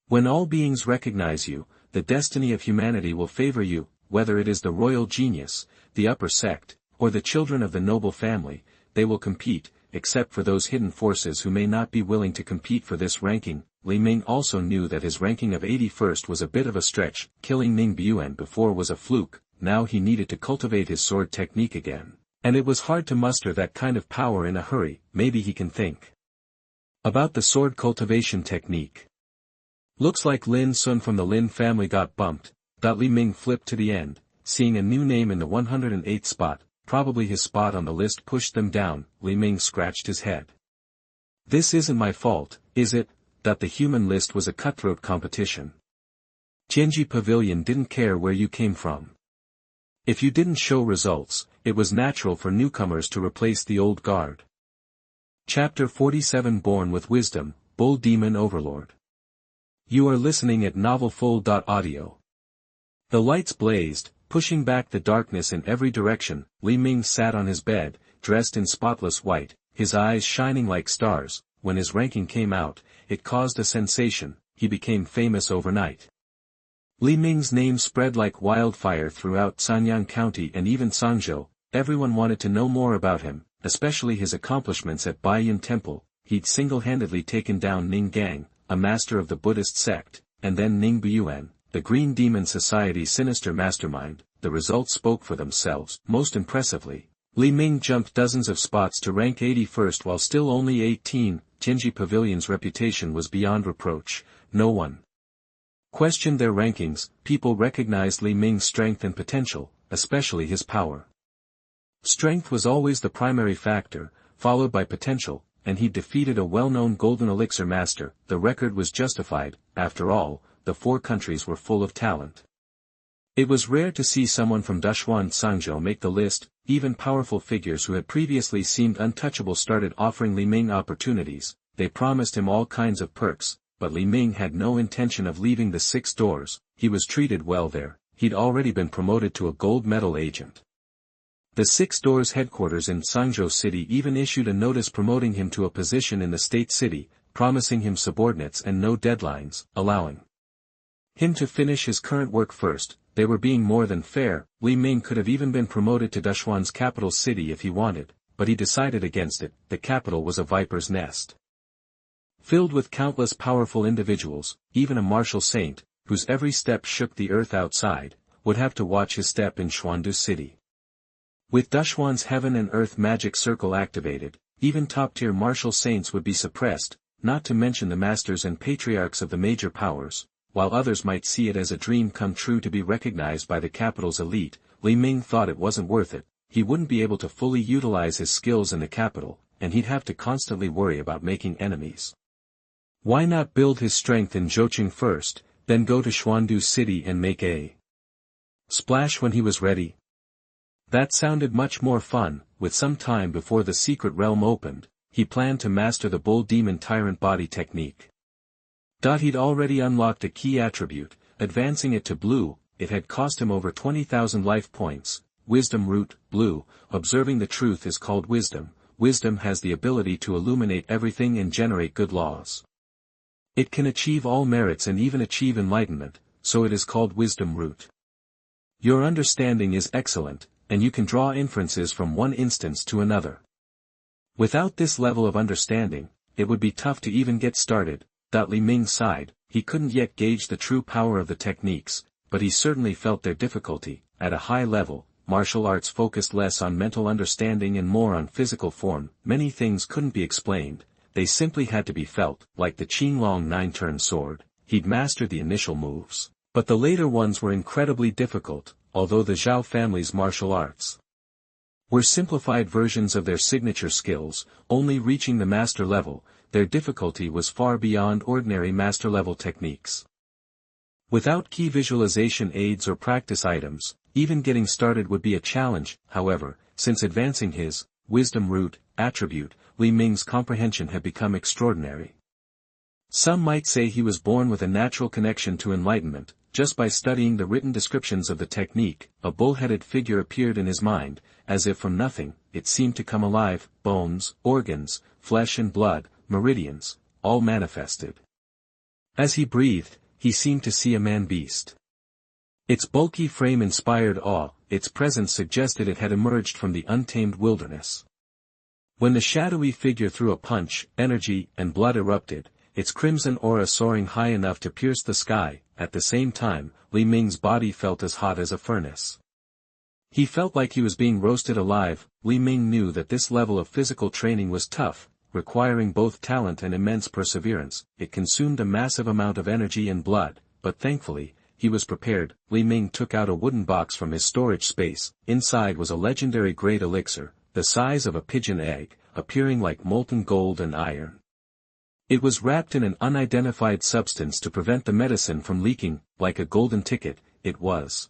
When all beings recognize you, the destiny of humanity will favor you, whether it is the royal genius, the upper sect, or the children of the noble family. They will compete. except for those hidden forces who may not be willing to compete for this ranking. Li Ming also knew that his ranking of 81st was a bit of a stretch. Killing Ning Baiyun before was a fluke, now he needed to cultivate his sword technique again. And it was hard to muster that kind of power in a hurry. Maybe he can think about the sword cultivation technique. Looks like Lin Sun from the Lin family got bumped. Li Ming flipped to the end, seeing a new name in the 108th spot, probably his spot on the list pushed them down. Li Ming scratched his head. This isn't my fault, is it, that the human list was a cutthroat competition? Tianji Pavilion didn't care where you came from. If you didn't show results, it was natural for newcomers to replace the old guard. Chapter 47 Born with Wisdom, Bull Demon Overlord. You are listening at novelfull.audio. The lights blazed, pushing back the darkness in every direction. Li Ming sat on his bed, dressed in spotless white, his eyes shining like stars. When his ranking came out, it caused a sensation. He became famous overnight. Li Ming's name spread like wildfire throughout Sanyang County and even Sangzhou. Everyone wanted to know more about him, especially his accomplishments at Baiyun Temple. He'd single-handedly taken down Ning Gang, a master of the Buddhist sect, and then Ning Baiyun, the Green Demon Society's sinister mastermind. The results spoke for themselves. Most impressively, Li Ming jumped dozens of spots to rank 81st while still only 18. Tianji Pavilion's reputation was beyond reproach. No one questioned their rankings. People recognized Li Ming's strength and potential, especially his power. Strength was always the primary factor, followed by potential, and he defeated a well-known golden elixir master. The record was justified. After all, the 4 countries were full of talent. It was rare to see someone from Daxuan Sangzhou make the list. Even powerful figures who had previously seemed untouchable started offering Li Ming opportunities. They promised him all kinds of perks, but Li Ming had no intention of leaving the 6 doors. He was treated well there. He'd already been promoted to a gold medal agent. The 6 doors headquarters in Sangzhou City even issued a notice promoting him to a position in the state city, promising him subordinates and no deadlines, allowing him to finish his current work first. They were being more than fair. Li Ming could have even been promoted to Daxuan's capital city if he wanted, but he decided against it. The capital was a viper's nest, filled with countless powerful individuals. Even a martial saint, whose every step shook the earth outside, would have to watch his step in Xuandu City. With Daxuan's heaven and earth magic circle activated, even top-tier martial saints would be suppressed, not to mention the masters and patriarchs of the major powers. While others might see it as a dream come true to be recognized by the capital's elite, Li Ming thought it wasn't worth it. He wouldn't be able to fully utilize his skills in the capital, and he'd have to constantly worry about making enemies. Why not build his strength in Zhouqing first, then go to Xuandu City and make a splash when he was ready? That sounded much more fun. With some time before the secret realm opened, he planned to master the Bull Demon Tyrant Body technique. He'd already unlocked a key attribute, advancing it to blue. It had cost him over 20,000 life points. Wisdom Root, blue. Observing the truth is called wisdom. Wisdom has the ability to illuminate everything and generate good laws. It can achieve all merits and even achieve enlightenment, so it is called Wisdom Root. Your understanding is excellent, and you can draw inferences from one instance to another. Without this level of understanding, it would be tough to even get started. Li Ming sighed. He couldn't yet gauge the true power of the techniques, but he certainly felt their difficulty. At a high level, martial arts focused less on mental understanding and more on physical form. Many things couldn't be explained, they simply had to be felt, like the Qinglong 9-turn sword. He'd mastered the initial moves, but the later ones were incredibly difficult. Although the Zhao family's martial arts were simplified versions of their signature skills, only reaching the master level, their difficulty was far beyond ordinary master-level techniques. Without key visualization aids or practice items, even getting started would be a challenge. However, since advancing his Wisdom Root attribute, Li Ming's comprehension had become extraordinary. Some might say he was born with a natural connection to enlightenment. Just by studying the written descriptions of the technique, a bull-headed figure appeared in his mind. As if from nothing, it seemed to come alive. Bones, organs, flesh and blood, meridians, all manifested. As he breathed, he seemed to see a man-beast. Its bulky frame inspired awe. Its presence suggested it had emerged from the untamed wilderness. When the shadowy figure threw a punch, energy and blood erupted, its crimson aura soaring high enough to pierce the sky. At the same time, Li Ming's body felt as hot as a furnace. He felt like he was being roasted alive. Li Ming knew that this level of physical training was tough, requiring both talent and immense perseverance. It consumed a massive amount of energy and blood, but thankfully, he was prepared. Li Ming took out a wooden box from his storage space. Inside was a legendary great elixir, the size of a pigeon egg, appearing like molten gold and iron. It was wrapped in an unidentified substance to prevent the medicine from leaking. Like a golden ticket, it was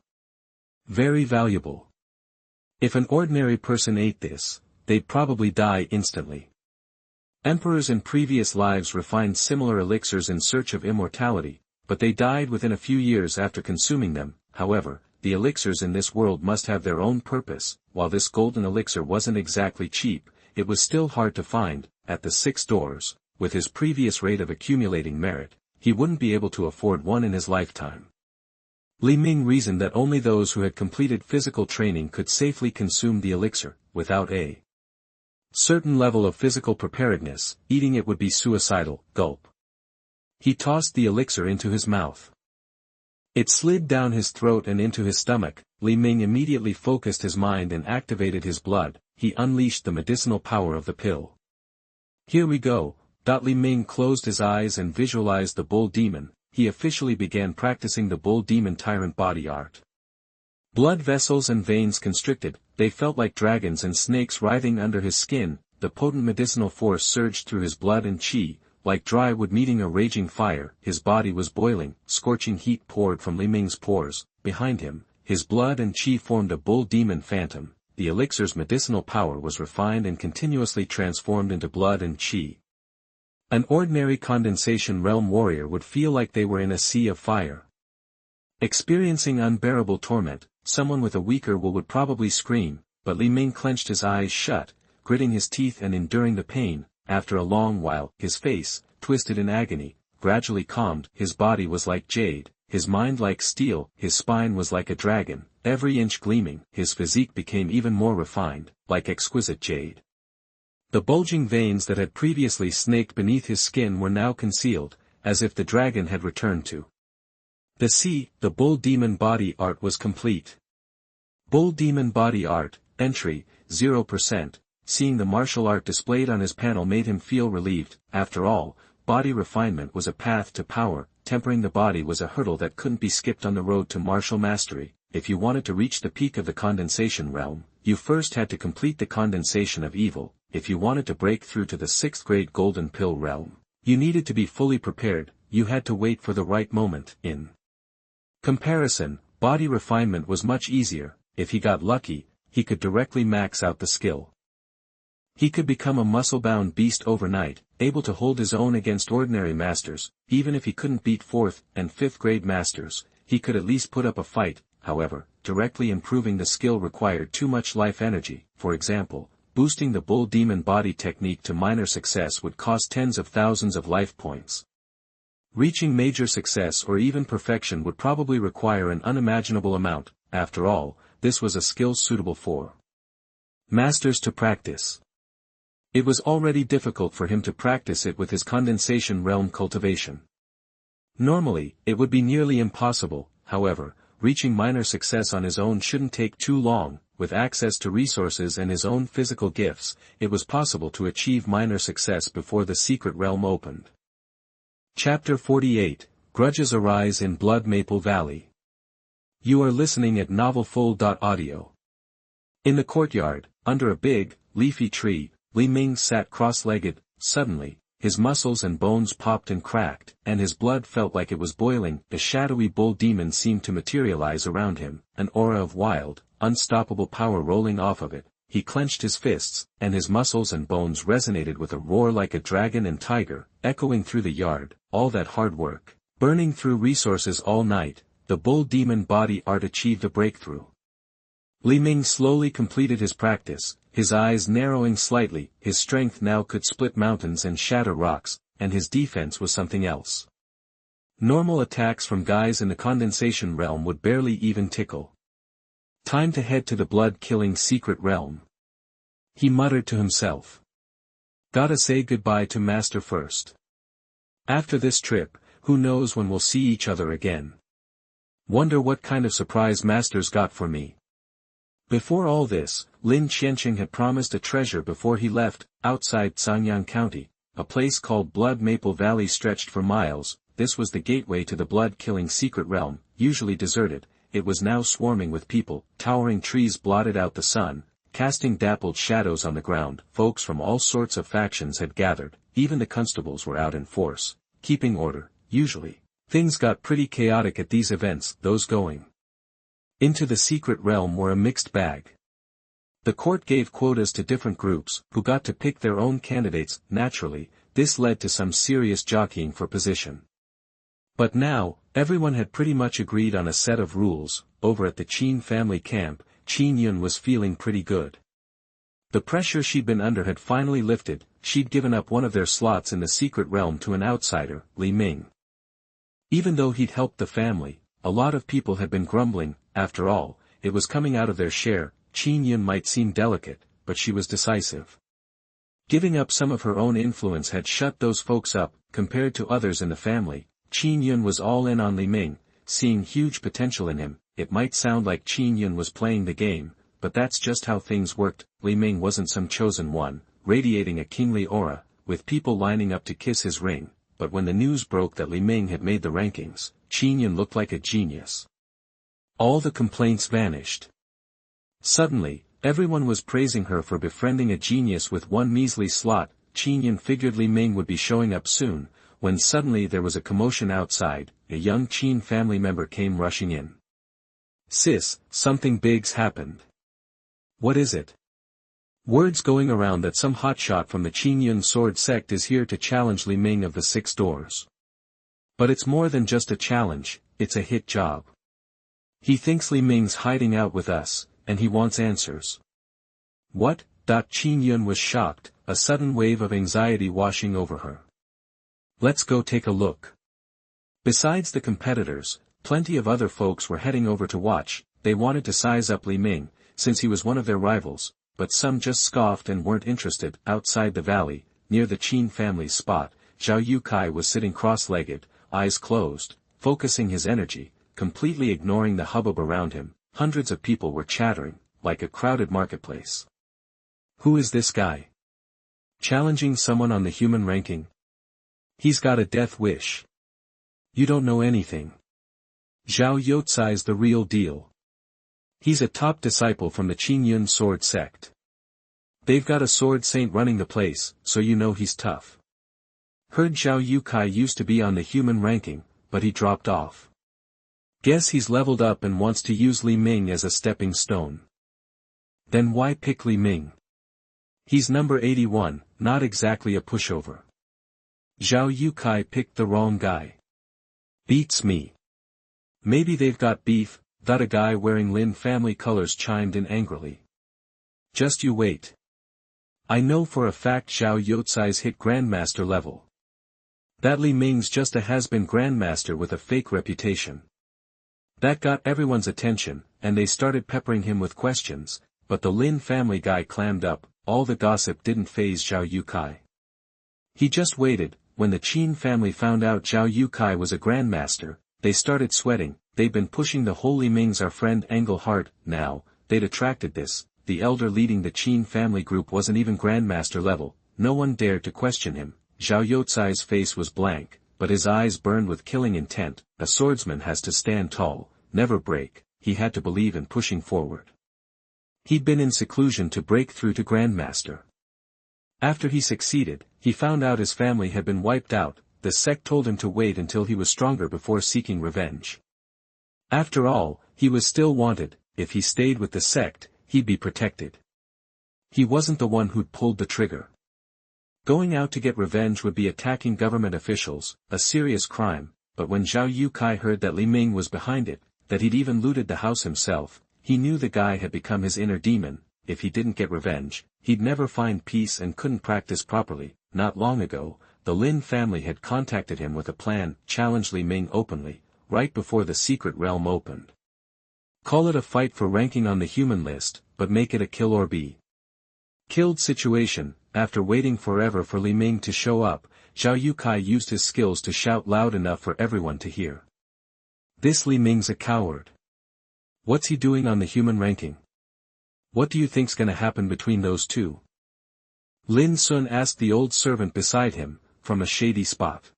very valuable. If an ordinary person ate this, they'd probably die instantly. Emperors in previous lives refined similar elixirs in search of immortality, but they died within a few years after consuming them. However, the elixirs in this world must have their own purpose. While this golden elixir wasn't exactly cheap, it was still hard to find. At the 6 doors, with his previous rate of accumulating merit, he wouldn't be able to afford one in his lifetime. Li Ming reasoned that only those who had completed physical training could safely consume the elixir. Without a certain level of physical preparedness, eating it would be suicidal. Gulp. He tossed the elixir into his mouth. It slid down his throat and into his stomach. Li Ming immediately focused his mind and activated his blood. He unleashed the medicinal power of the pill. Here we go. Li Ming closed his eyes and visualized the bull demon. He officially began practicing the bull demon tyrant body art. Blood vessels and veins constricted, they felt like dragons and snakes writhing under his skin. The potent medicinal force surged through his blood and chi, like dry wood meeting a raging fire. His body was boiling, scorching heat poured from Li Ming's pores. Behind him, his blood and chi formed a bull demon phantom. The elixir's medicinal power was refined and continuously transformed into blood and chi. An ordinary condensation realm warrior would feel like they were in a sea of fire. Experiencing unbearable torment, someone with a weaker will would probably scream, but Li Ming clenched his eyes shut, gritting his teeth and enduring the pain. After a long while, his face, twisted in agony, gradually calmed. His body was like jade, his mind like steel, his spine was like a dragon, every inch gleaming. His physique became even more refined, like exquisite jade. The bulging veins that had previously snaked beneath his skin were now concealed, as if the dragon had returned to the sea. The bull demon body art was complete. Bull demon body art, entry, 0%. Seeing the martial art displayed on his panel made him feel relieved. After all, body refinement was a path to power. Tempering the body was a hurdle that couldn't be skipped on the road to martial mastery. If you wanted to reach the peak of the condensation realm, you first had to complete the condensation of evil. If you wanted to break through to the 6th grade golden pill realm, you needed to be fully prepared. You had to wait for the right moment. In comparison, body refinement was much easier. If he got lucky, he could directly max out the skill. He could become a muscle-bound beast overnight, able to hold his own against ordinary masters. Even if he couldn't beat 4th and 5th grade masters, he could at least put up a fight. However, directly improving the skill required too much life energy. For example, boosting the bull demon body technique to minor success would cost tens of thousands of life points. Reaching major success or even perfection would probably require an unimaginable amount. After all, this was a skill suitable for masters to practice. It was already difficult for him to practice it with his condensation realm cultivation. Normally, it would be nearly impossible. However, reaching minor success on his own shouldn't take too long. With access to resources and his own physical gifts, it was possible to achieve minor success before the secret realm opened. Chapter 48, Grudges Arise in Blood Maple Valley. You are listening at novelfull.audio. In the courtyard, under a big, leafy tree, Li Ming sat cross-legged. Suddenly, his muscles and bones popped and cracked, and his blood felt like it was boiling. The shadowy bull demon seemed to materialize around him, an aura of wild, unstoppable power rolling off of it. He clenched his fists, and his muscles and bones resonated with a roar like a dragon and tiger, echoing through the yard. All that hard work, burning through resources all night, the bull demon body art achieved a breakthrough. Li Ming slowly completed his practice, his eyes narrowing slightly. His strength now could split mountains and shatter rocks, and his defense was something else. Normal attacks from guys in the condensation realm would barely even tickle. Time to head to the blood-killing secret realm. He muttered to himself. Gotta say goodbye to Master first. After this trip, who knows when we'll see each other again. Wonder what kind of surprise Master's got for me. Before all this, Lin Xianxia had promised a treasure before he left. Outside Sangyang County, a place called Blood Maple Valley stretched for miles. This was the gateway to the blood-killing secret realm, usually deserted. It was now swarming with people. Towering trees blotted out the sun, casting dappled shadows on the ground. Folks from all sorts of factions had gathered. Even the constables were out in force, keeping order. Usually, things got pretty chaotic at these events. Those going into the secret realm were a mixed bag. The court gave quotas to different groups, who got to pick their own candidates. Naturally, this led to some serious jockeying for position. But now, everyone had pretty much agreed on a set of rules. Over at the Qin family camp, Qin Yun was feeling pretty good. The pressure she'd been under had finally lifted. She'd given up one of their slots in the secret realm to an outsider, Li Ming. Even though he'd helped the family, a lot of people had been grumbling. After all, it was coming out of their share. Qin Yun might seem delicate, but she was decisive. Giving up some of her own influence had shut those folks up. Compared to others in the family, Qin Yun was all in on Li Ming, seeing huge potential in him. It might sound like Qin Yun was playing the game, but that's just how things worked. Li Ming wasn't some chosen one, radiating a kingly aura, with people lining up to kiss his ring. But when the news broke that Li Ming had made the rankings, Qin Yun looked like a genius. All the complaints vanished. Suddenly, everyone was praising her for befriending a genius with one measly slot. Qin Yun figured Li Ming would be showing up soon, when suddenly there was a commotion outside. A young Qin family member came rushing in. "Sis, something big's happened." "What is it?" "Word's going around that some hotshot from the Qin Yun sword sect is here to challenge Li Ming of the Six Doors. But it's more than just a challenge, it's a hit job. He thinks Li Ming's hiding out with us, and he wants answers." "What?" Qin Yun was shocked, a sudden wave of anxiety washing over her. "Let's go take a look." Besides the competitors, plenty of other folks were heading over to watch. They wanted to size up Li Ming, since he was one of their rivals, but some just scoffed and weren't interested. Outside the valley, near the Qin family's spot, Zhao Yukai was sitting cross-legged, eyes closed, focusing his energy, completely ignoring the hubbub around him. Hundreds of people were chattering, like a crowded marketplace. "Who is this guy? Challenging someone on the human ranking? He's got a death wish. You don't know anything. Zhao Yotsai's the real deal. He's a top disciple from the Qin Yun sword sect. They've got a sword saint running the place, so you know he's tough. Heard Zhao Yukai used to be on the human ranking, but he dropped off. Guess he's leveled up and wants to use Li Ming as a stepping stone." "Then why pick Li Ming? He's number 81, not exactly a pushover." "Zhao Yukai picked the wrong guy." "Beats me." "Maybe they've got beef," a guy wearing Lin family colors chimed in angrily. "Just you wait. I know for a fact Zhao Yotsai's hit Grandmaster level. That Li Ming's just a has-been Grandmaster with a fake reputation." That got everyone's attention, and they started peppering him with questions, but the Lin family guy clammed up. All the gossip didn't faze Zhao Yukai. He just waited. When the Qin family found out Zhao Yukai was a Grandmaster, they started sweating. They'd been pushing the whole Li Ming's our friend angle hard. Now, they'd attracted this. The elder leading the Qin family group wasn't even Grandmaster level. No one dared to question him. Zhao Yotsai's face was blank, but his eyes burned with killing intent. A swordsman has to stand tall, never break. He had to believe in pushing forward. He'd been in seclusion to break through to Grandmaster. After he succeeded, he found out his family had been wiped out. The sect told him to wait until he was stronger before seeking revenge. After all, he was still wanted. If he stayed with the sect, he'd be protected. He wasn't the one who'd pulled the trigger. Going out to get revenge would be attacking government officials, a serious crime. But when Zhao Yukai heard that Li Ming was behind it, that he'd even looted the house himself, he knew the guy had become his inner demon. If he didn't get revenge, he'd never find peace and couldn't practice properly. Not long ago, the Lin family had contacted him with a plan: challenge Li Ming openly, right before the secret realm opened. Call it a fight for ranking on the human list, but make it a kill or be killed situation. after waiting forever for Li Ming to show up, Zhao Yukai used his skills to shout loud enough for everyone to hear. This Li Ming's a coward. What's he doing on the human ranking? What do you think's gonna happen between those two? Lin Sun asked the old servant beside him, from a shady spot.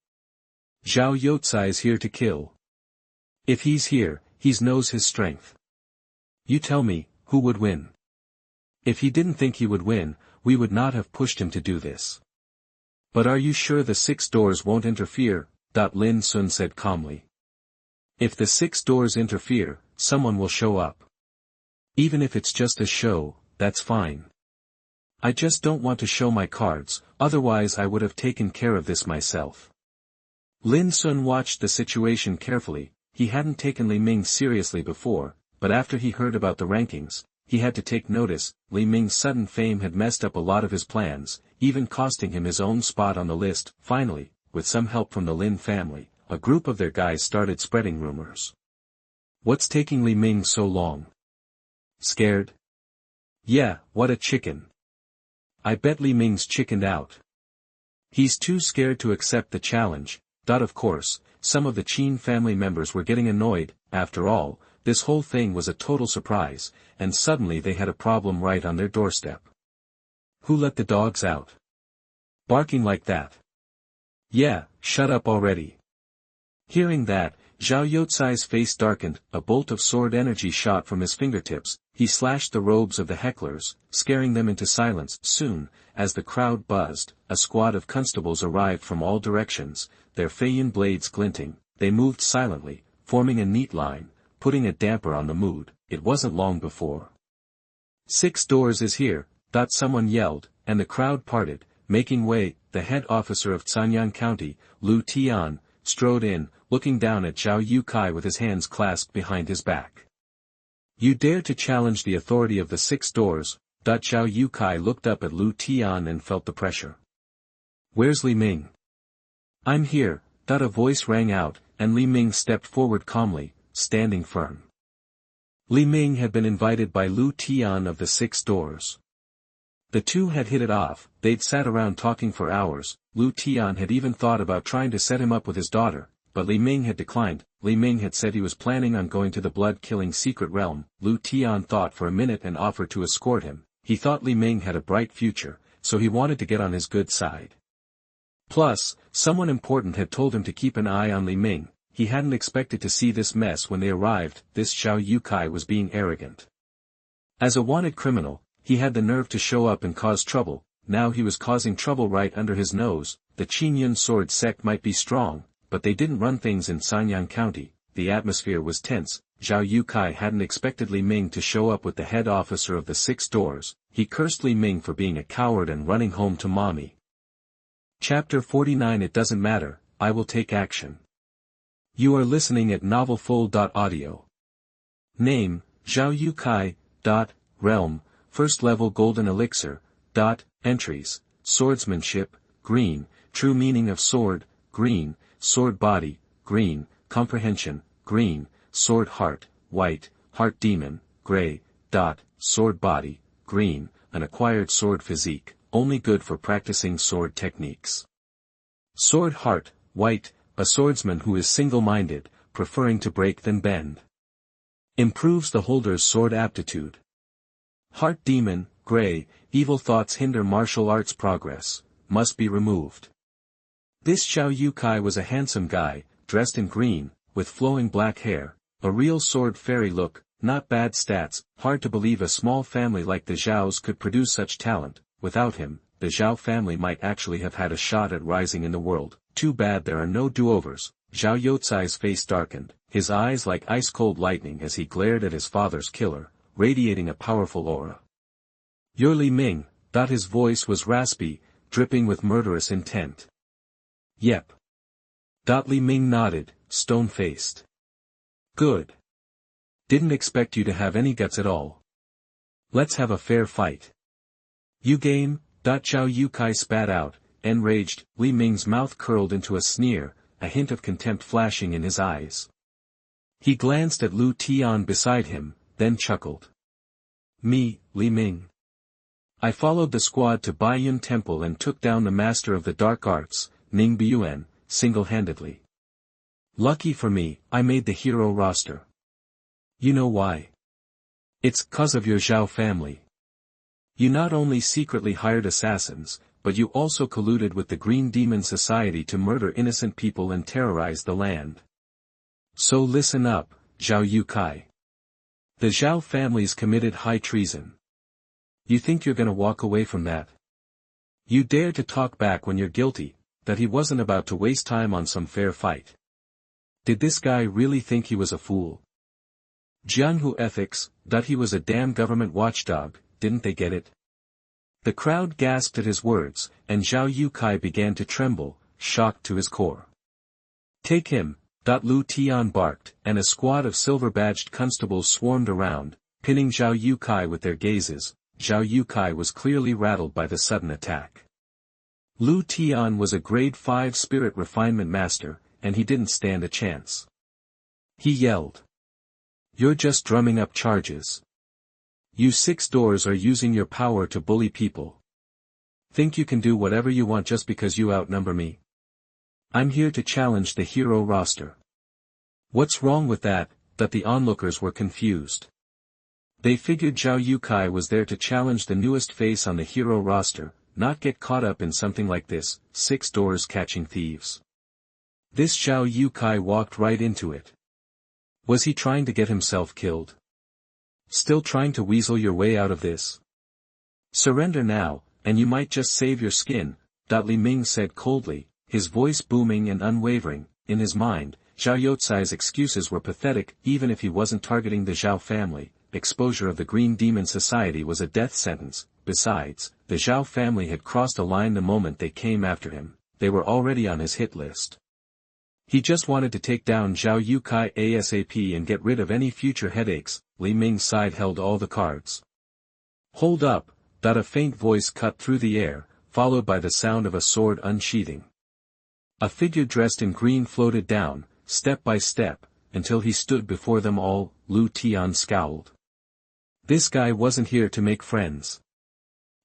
Zhao Youcai is here to kill. If he's here, he knows his strength. You tell me, who would win? If he didn't think he would win, we would not have pushed him to do this. But are you sure the 6 doors won't interfere? Lin Sun said calmly. If the 6 doors interfere, someone will show up. Even if it's just a show, that's fine. I just don't want to show my cards, otherwise I would have taken care of this myself. Lin Sun watched the situation carefully. He hadn't taken Li Ming seriously before, but after he heard about the rankings, he had to take notice. Li Ming's sudden fame had messed up a lot of his plans, even costing him his own spot on the list. Finally, with some help from the Lin family, a group of their guys started spreading rumors. What's taking Li Ming so long? Scared? Yeah, what a chicken. I bet Li Ming's chickened out. He's too scared to accept the challenge. Of course, some of the Qin family members were getting annoyed. After all, this whole thing was a total surprise, and suddenly they had a problem right on their doorstep. Who let the dogs out? Barking like that. Yeah, shut up already. Hearing that, Zhao Youcai's face darkened. A bolt of sword energy shot from his fingertips. He slashed the robes of the hecklers, scaring them into silence. Soon, as the crowd buzzed, a squad of constables arrived from all directions, their Feiyun blades glinting. They moved silently, forming a neat line, putting a damper on the mood. It wasn't long before 6 doors is here, someone yelled, and the crowd parted, making way. The head officer of Canyan County, Lu Tian, strode in, looking down at Zhao Yukai with his hands clasped behind his back. You dare to challenge the authority of the 6 doors? Zhao Yukai looked up at Lu Tian and felt the pressure. Where's Li Ming? I'm here. A voice rang out, and Li Ming stepped forward calmly, standing firm. Li Ming had been invited by Lu Tian of the 6 doors. The two had hit it off. They'd sat around talking for hours. Lu Tian had even thought about trying to set him up with his daughter, but Li Ming had declined. Li Ming had said he was planning on going to the blood-killing secret realm. Lu Tian thought for a minute and offered to escort him. He thought Li Ming had a bright future, so he wanted to get on his good side. Plus, someone important had told him to keep an eye on Li Ming. He hadn't expected to see this mess when they arrived. This Zhao Yukai was being arrogant. As a wanted criminal, he had the nerve to show up and cause trouble. Now he was causing trouble right under his nose. The Qingyun sword sect might be strong, but they didn't run things in Sanyan County. The atmosphere was tense. Zhao Yukai hadn't expected Li Ming to show up with the head officer of the 6 doors. He cursed Li Ming for being a coward and running home to mommy. Chapter 49. It doesn't matter, I will take action. You are listening at novelfull.audio. Name, Zhao Yukai. Realm, First Level Golden Elixir. Entries, Swordsmanship, Green, True Meaning of Sword, Green, Sword Body, Green, Comprehension, Green, Sword Heart, White, Heart Demon, Gray. Sword Body, Green, an acquired sword physique, only good for practicing sword techniques. Sword Heart, White, a swordsman who is single-minded, preferring to break than bend. Improves the holder's sword aptitude. Heart Demon, Gray, evil thoughts hinder martial arts progress, must be removed. This Zhao Yukai was a handsome guy, dressed in green, with flowing black hair, a real sword fairy look, not bad stats. Hard to believe a small family like the Zhaos could produce such talent. Without him, the Zhao family might actually have had a shot at rising in the world. Too bad there are no do-overs. Zhao Youcai's face darkened, his eyes like ice-cold lightning as he glared at his father's killer, radiating a powerful aura. You're Li Ming. His voice was raspy, dripping with murderous intent. Yep. Li Ming nodded, stone-faced. Good. Didn't expect you to have any guts at all. Let's have a fair fight. You game? Zhao Yukai spat out, enraged. Li Ming's mouth curled into a sneer, a hint of contempt flashing in his eyes. He glanced at Lu Tian beside him, then chuckled. Me, Li Ming. I followed the squad to Baiyun Temple and took down the master of the dark arts, Ming Baiyun, single-handedly. Lucky for me, I made the hero roster. You know why? It's 'cause of your Zhao family. You not only secretly hired assassins, but you also colluded with the Green Demon Society to murder innocent people and terrorize the land. So listen up, Zhao Yukai. The Zhao family's committed high treason. You think you're gonna walk away from that? You dare to talk back when you're guilty, that he wasn't about to waste time on some fair fight. Did this guy really think he was a fool? Jianghu ethics, that he was a damn government watchdog, didn't they get it? The crowd gasped at his words, and Zhao Yukai began to tremble, shocked to his core. Take him, Lu Tian barked, and a squad of silver-badged constables swarmed around, pinning Zhao Yukai with their gazes. Zhao Yukai was clearly rattled by the sudden attack. Lu Tian was a grade 5 spirit refinement master, and he didn't stand a chance. He yelled. You're just drumming up charges. You six doors are using your power to bully people. Think you can do whatever you want just because you outnumber me? I'm here to challenge the hero roster. What's wrong with that? That the onlookers were confused. They figured Zhao Yukai was there to challenge the newest face on the hero roster, not get caught up in something like this, 6 doors catching thieves. This Zhao Yukai walked right into it. Was he trying to get himself killed? Still trying to weasel your way out of this? Surrender now, and you might just save your skin, Li Ming said coldly, his voice booming and unwavering. In his mind, Zhao Youcai's excuses were pathetic. Even if he wasn't targeting the Zhao family, exposure of the Green Demon Society was a death sentence. Besides, the Zhao family had crossed a line the moment they came after him. They were already on his hit list. He just wanted to take down Zhao Yukai ASAP and get rid of any future headaches. Li Ming's side held all the cards. Hold up, a faint voice cut through the air, followed by the sound of a sword unsheathing. A figure dressed in green floated down, step by step, until he stood before them all. Lu Tian scowled. This guy wasn't here to make friends.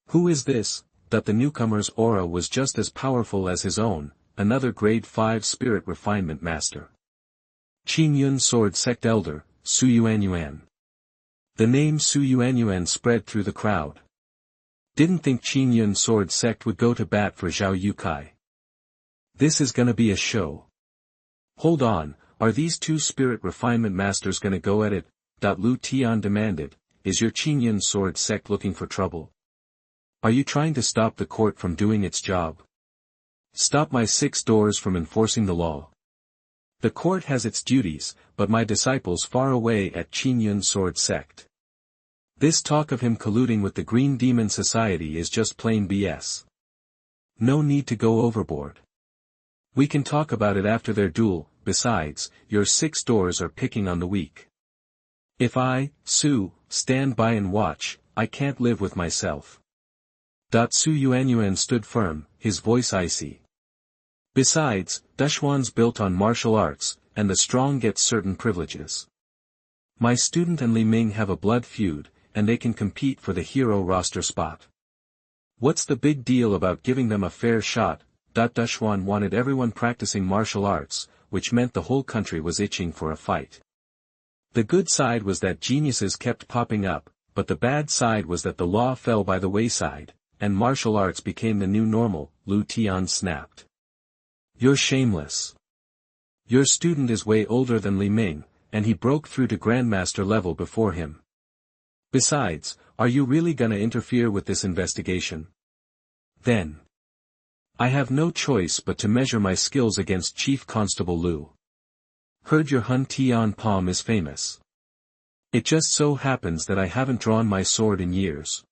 Who is this? That the newcomer's aura was just as powerful as his own, another grade 5 spirit refinement master. Qin Yun Sword Sect Elder, Su Yuanyuan. The name Su Yuanyuan spread through the crowd. Didn't think Qin Yun Sword Sect would go to bat for Zhao Yukai. This is gonna be a show. Hold on, are these two spirit refinement masters gonna go at it? Lu Tian demanded, is your Qin Yun Sword Sect looking for trouble? Are you trying to stop the court from doing its job? Stop my 6 doors from enforcing the law. The court has its duties, but my disciples far away at Qin Yun Sword Sect. This talk of him colluding with the Green Demon Society is just plain BS. No need to go overboard. We can talk about it after their duel. Besides, your 6 doors are picking on the weak. If I, Su, stand by and watch, I can't live with myself. Su Yuanyuan stood firm, his voice icy. Besides, Daxuan's built on martial arts, and the strong get certain privileges. My student and Li Ming have a blood feud, and they can compete for the hero roster spot. What's the big deal about giving them a fair shot? Daxuan wanted everyone practicing martial arts, which meant the whole country was itching for a fight. The good side was that geniuses kept popping up, but the bad side was that the law fell by the wayside, and martial arts became the new normal. Lu Tian snapped. You're shameless. Your student is way older than Li Ming, and he broke through to Grandmaster level before him. Besides, are you really gonna interfere with this investigation? Then. I have no choice but to measure my skills against Chief Constable Lu. Heard your Hun Tian palm is famous. It just so happens that I haven't drawn my sword in years.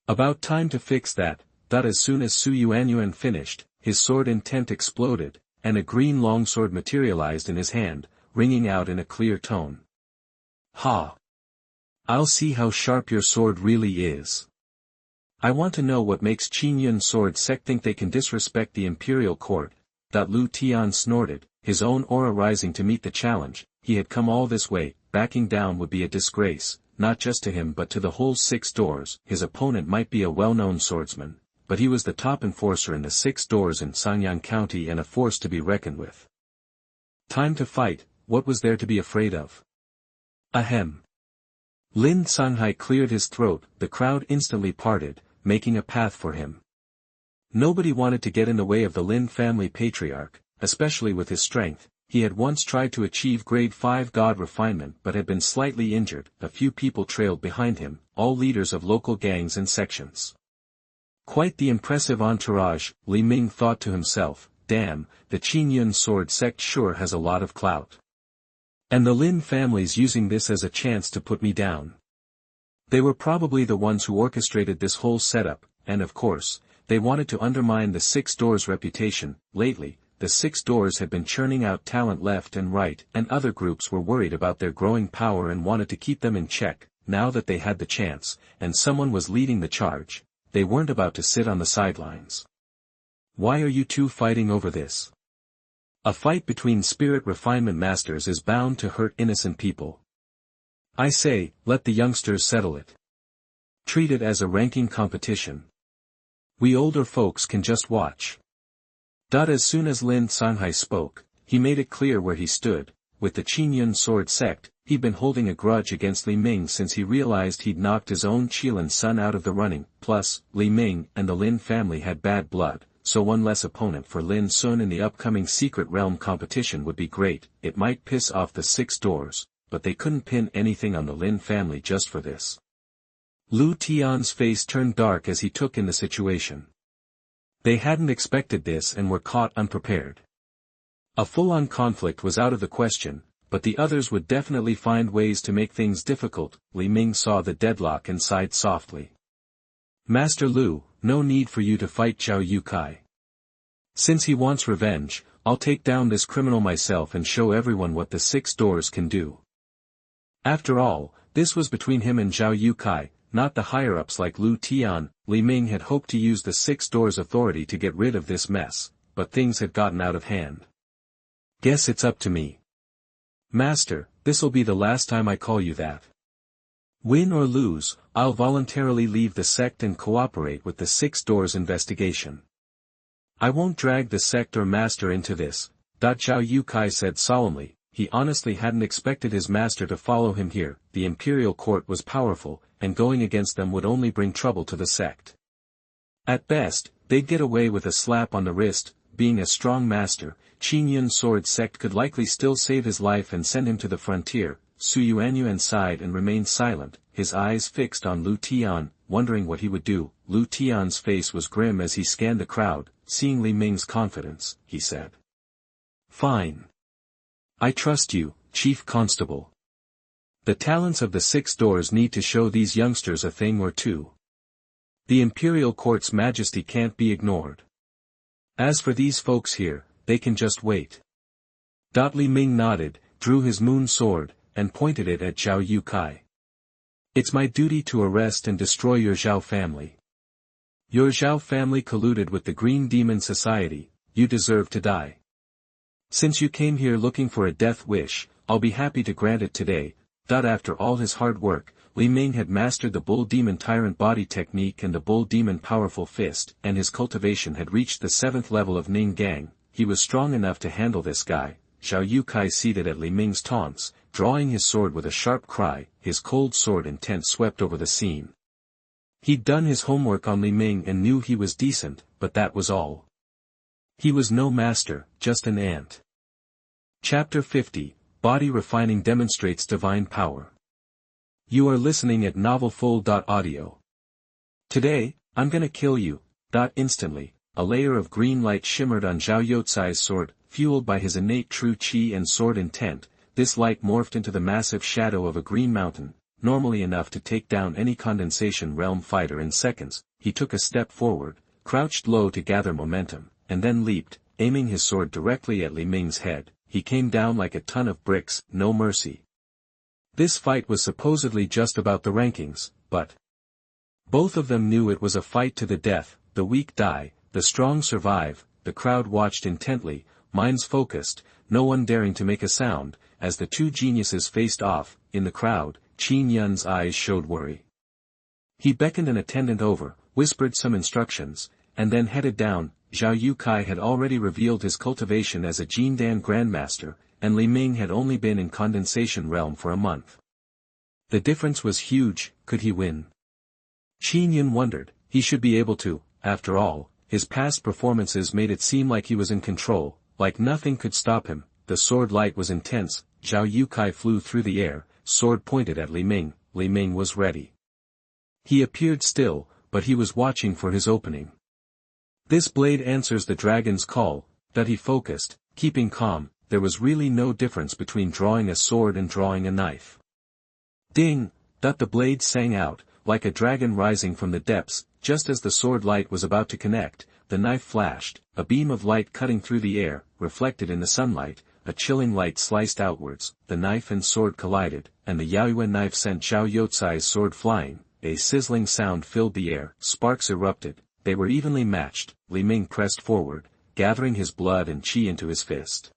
About time to fix that. As soon as Su Yuanyuan finished, his sword intent exploded, and a green longsword materialized in his hand, ringing out in a clear tone. Ha! I'll see how sharp your sword really is. I want to know what makes Qin Yun Sword Sect think they can disrespect the imperial court. Lu Tian snorted, his own aura rising to meet the challenge. He had come all this way, backing down would be a disgrace, not just to him but to the whole 6 doors. His opponent might be a well-known swordsman, but he was the top enforcer in the 6 doors in Sangyang County and a force to be reckoned with. Time to fight. What was there to be afraid of? Ahem. Lin Sanghai cleared his throat. The crowd instantly parted, making a path for him. Nobody wanted to get in the way of the Lin family patriarch, especially with his strength. He had once tried to achieve grade 5 god refinement but had been slightly injured. A few people trailed behind him, all leaders of local gangs and sections. Quite the impressive entourage, Li Ming thought to himself. Damn, the Qingyun sword sect sure has a lot of clout. And the Lin family's using this as a chance to put me down. They were probably the ones who orchestrated this whole setup, and of course, they wanted to undermine the 6 doors' reputation. Lately, the 6 doors had been churning out talent left and right, and other groups were worried about their growing power and wanted to keep them in check. Now that they had the chance, and someone was leading the charge, they weren't about to sit on the sidelines. Why are you two fighting over this? A fight between spirit refinement masters is bound to hurt innocent people. I say, let the youngsters settle it. Treat it as a ranking competition. We older folks can just watch. As soon as Lin Sanghai spoke, he made it clear where he stood. With the Qingyun sword sect, he'd been holding a grudge against Li Ming since he realized he'd knocked his own Qilin son out of the running. Plus, Li Ming and the Lin family had bad blood, so one less opponent for Lin Sun in the upcoming Secret Realm competition would be great. It might piss off the 6 doors, but they couldn't pin anything on the Lin family just for this. Lu Tian's face turned dark as he took in the situation. They hadn't expected this and were caught unprepared. A full-on conflict was out of the question, but the others would definitely find ways to make things difficult. Li Ming saw the deadlock and sighed softly. Master Lu, no need for you to fight Zhao Yukai. Since he wants revenge, I'll take down this criminal myself and show everyone what the 6 doors can do. After all, this was between him and Zhao Yukai, not the higher-ups like Lu Tian. Li Ming had hoped to use the 6 doors' authority to get rid of this mess, but things had gotten out of hand. Guess it's up to me. Master, this'll be the last time I call you that. Win or lose, I'll voluntarily leave the sect and cooperate with the 6 doors investigation. I won't drag the sect or master into this, Zhao Yukai said solemnly. He honestly hadn't expected his master to follow him here. The imperial court was powerful, and going against them would only bring trouble to the sect. At best, they'd get away with a slap on the wrist. Being a strong master, Qingyun sword sect could likely still save his life and send him to the frontier. Su Yuanyuan sighed and remained silent, his eyes fixed on Lu Tian, wondering what he would do. Lu Tian's face was grim as he scanned the crowd. Seeing Li Ming's confidence, he said. Fine. I trust you, Chief Constable. The talents of the 6 doors need to show these youngsters a thing or two. The Imperial Court's majesty can't be ignored. As for these folks here, they can just wait. Li Ming nodded, drew his moon sword, and pointed it at Zhao Yukai. It's my duty to arrest and destroy your Zhao family. Your Zhao family colluded with the Green Demon Society. You deserve to die. Since you came here looking for a death wish, I'll be happy to grant it today. After all his hard work, Li Ming had mastered the Bull Demon Tyrant Body technique and the Bull Demon Powerful Fist, and his cultivation had reached the 7th level of Ning Gang. He was strong enough to handle this guy. Zhao Yukai ceded at Li Ming's taunts, drawing his sword with a sharp cry. His cold sword intent swept over the scene. He'd done his homework on Li Ming and knew he was decent, but that was all. He was no master, just an ant. Chapter 50, Body Refining Demonstrates Divine Power. You are listening at novelfull.audio. Today, I'm gonna kill you. Instantly, a layer of green light shimmered on Zhao Youcai's sword, fueled by his innate true qi and sword intent. This light morphed into the massive shadow of a green mountain, normally enough to take down any condensation realm fighter in seconds. He took a step forward, crouched low to gather momentum, and then leaped, aiming his sword directly at Li Ming's head. He came down like a ton of bricks, no mercy. This fight was supposedly just about the rankings, but both of them knew it was a fight to the death. The weak die, the strong survive. The crowd watched intently, minds focused, no one daring to make a sound, as the two geniuses faced off. In the crowd, Qin Yun's eyes showed worry. He beckoned an attendant over, whispered some instructions, and then headed down. Zhao Yukai had already revealed his cultivation as a Jindan Grandmaster, and Li Ming had only been in Condensation Realm for a month. The difference was huge. Could he win? Qin Yun wondered. He should be able to. After all, his past performances made it seem like he was in control, like nothing could stop him. The sword light was intense. Zhao Yukai flew through the air, sword pointed at Li Ming. Li Ming was ready. He appeared still, but he was watching for his opening. This blade answers the dragon's call, that he focused, keeping calm. There was really no difference between drawing a sword and drawing a knife. Ding! That the blade sang out, like a dragon rising from the depths. Just as the sword light was about to connect, the knife flashed, a beam of light cutting through the air, reflected in the sunlight. A chilling light sliced outwards, the knife and sword collided, and the Yaoyuan knife sent Zhao Youcai's sword flying. A sizzling sound filled the air, sparks erupted. They were evenly matched. Li Ming pressed forward, gathering his blood and qi into his fist.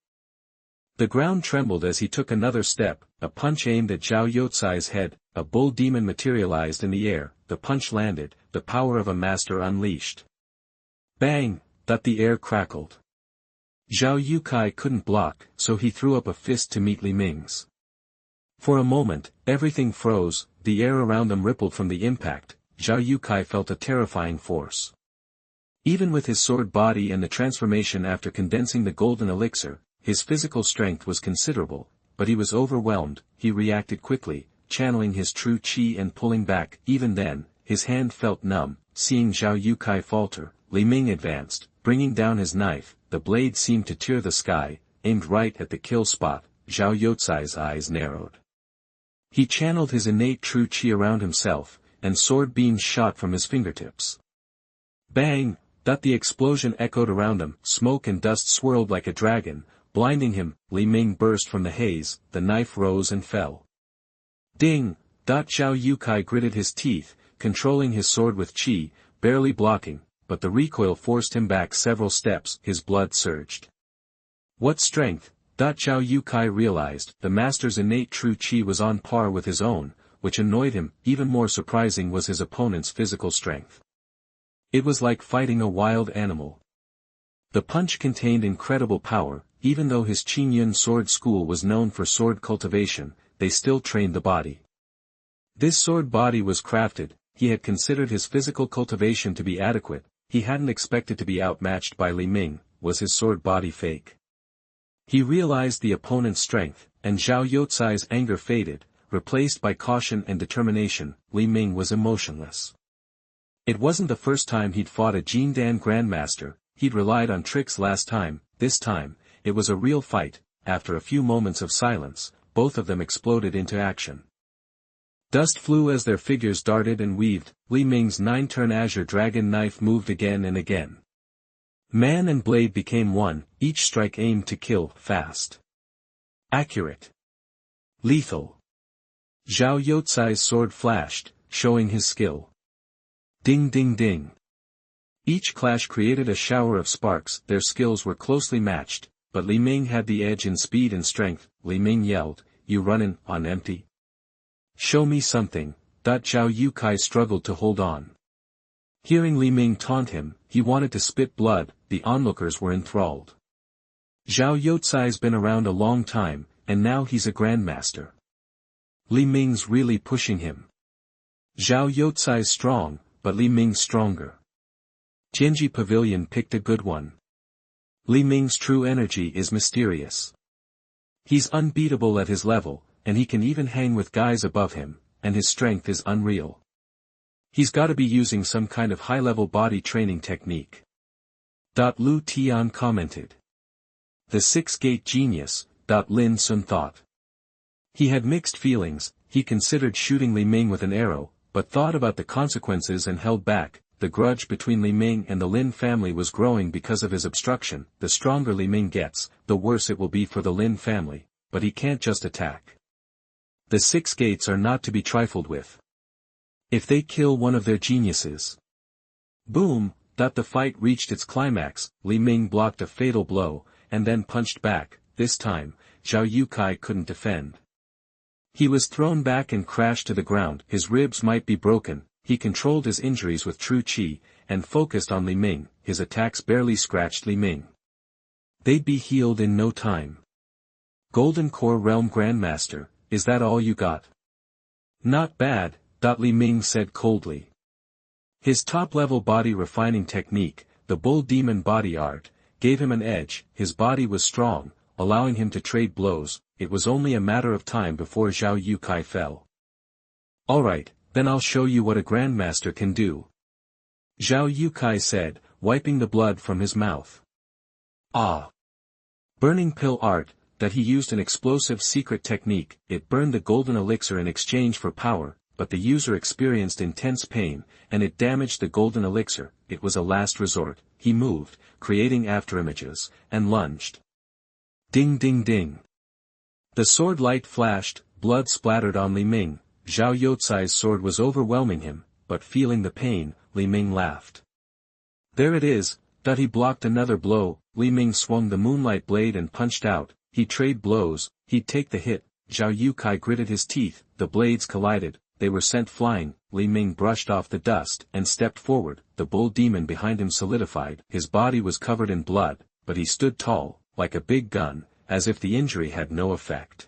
The ground trembled as he took another step. A punch aimed at Zhao Youcai's head. A bull demon materialized in the air. The punch landed, the power of a master unleashed. Bang! That the air crackled. Zhao Yukai couldn't block, so he threw up a fist to meet Li Ming's. For a moment, everything froze. The air around them rippled from the impact. Zhao Yukai felt a terrifying force. Even with his sword body and the transformation after condensing the golden elixir, his physical strength was considerable, but he was overwhelmed. He reacted quickly, channeling his true qi and pulling back. Even then, his hand felt numb. Seeing Zhao Yukai falter, Li Ming advanced, bringing down his knife. The blade seemed to tear the sky, aimed right at the kill spot. Zhao Youcai's eyes narrowed. He channeled his innate true qi around himself, and sword beams shot from his fingertips. Bang! That the explosion echoed around him. Smoke and dust swirled like a dragon, blinding him. Li Ming burst from the haze. The knife rose and fell. Ding! Zhao Yukai gritted his teeth, controlling his sword with qi, barely blocking, but the recoil forced him back several steps. His blood surged. What strength! Zhao Yukai realized. The master's innate true qi was on par with his own, which annoyed him. Even more surprising was his opponent's physical strength. It was like fighting a wild animal. The punch contained incredible power. Even though his Qingyun sword school was known for sword cultivation, they still trained the body. This sword body was crafted. He had considered his physical cultivation to be adequate. He hadn't expected to be outmatched by Li Ming. Was his sword body fake? He realized the opponent's strength, and Zhao Youcai's anger faded, replaced by caution and determination. Li Ming was emotionless. It wasn't the first time he'd fought a Jindan Grandmaster. He'd relied on tricks last time. This time, it was a real fight. After a few moments of silence, both of them exploded into action. Dust flew as their figures darted and weaved. Li Ming's 9-turn Azure dragon knife moved again and again. Man and blade became one, each strike aimed to kill. Fast. Accurate. Lethal. Zhao Youcai's sword flashed, showing his skill. Ding ding ding. Each clash created a shower of sparks. Their skills were closely matched, but Li Ming had the edge in speed and strength. Li Ming yelled, "You runnin' on empty? Show me something." Zhao Yukai struggled to hold on. Hearing Li Ming taunt him, he wanted to spit blood. The onlookers were enthralled. Zhao Youcai's been around a long time, and now he's a grandmaster. Li Ming's really pushing him. Zhao Youcai's strong, but Li Ming's stronger. Genji Pavilion picked a good one. Li Ming's true energy is mysterious. He's unbeatable at his level, and he can even hang with guys above him, and his strength is unreal. He's gotta be using some kind of high-level body training technique. Lu Tian commented. The six-gate genius, Lin Sun thought. He had mixed feelings. He considered shooting Li Ming with an arrow, but thought about the consequences and held back. The grudge between Li Ming and the Lin family was growing because of his obstruction. The stronger Li Ming gets, the worse it will be for the Lin family, but he can't just attack. The Six Gates are not to be trifled with. If they kill one of their geniuses. Boom! The fight reached its climax. Li Ming blocked a fatal blow, and then punched back. This time, Zhao Yukai couldn't defend. He was thrown back and crashed to the ground. His ribs might be broken. He controlled his injuries with true chi, and focused on Li Ming. His attacks barely scratched Li Ming. They'd be healed in no time. Golden Core Realm Grandmaster, is that all you got? Not bad, Li Ming said coldly. His top-level body refining technique, the Bull Demon body art, gave him an edge. His body was strong, allowing him to trade blows. It was only a matter of time before Zhao Yukai fell. Alright, then I'll show you what a Grandmaster can do. Zhao Yukai said, wiping the blood from his mouth. Ah! Burning pill art, that he used an explosive secret technique. It burned the golden elixir in exchange for power, but the user experienced intense pain, and it damaged the golden elixir. It was a last resort. He moved, creating afterimages, and lunged. Ding ding ding. The sword light flashed, blood splattered on Li Ming. Zhao Youcai's sword was overwhelming him, but feeling the pain, Li Ming laughed. There it is, he blocked another blow. Li Ming swung the moonlight blade and punched out. He'd trade blows, he'd take the hit. Zhao Yukai gritted his teeth, the blades collided, they were sent flying. Li Ming brushed off the dust and stepped forward. The bull demon behind him solidified. His body was covered in blood, but he stood tall, like a big gun, as if the injury had no effect.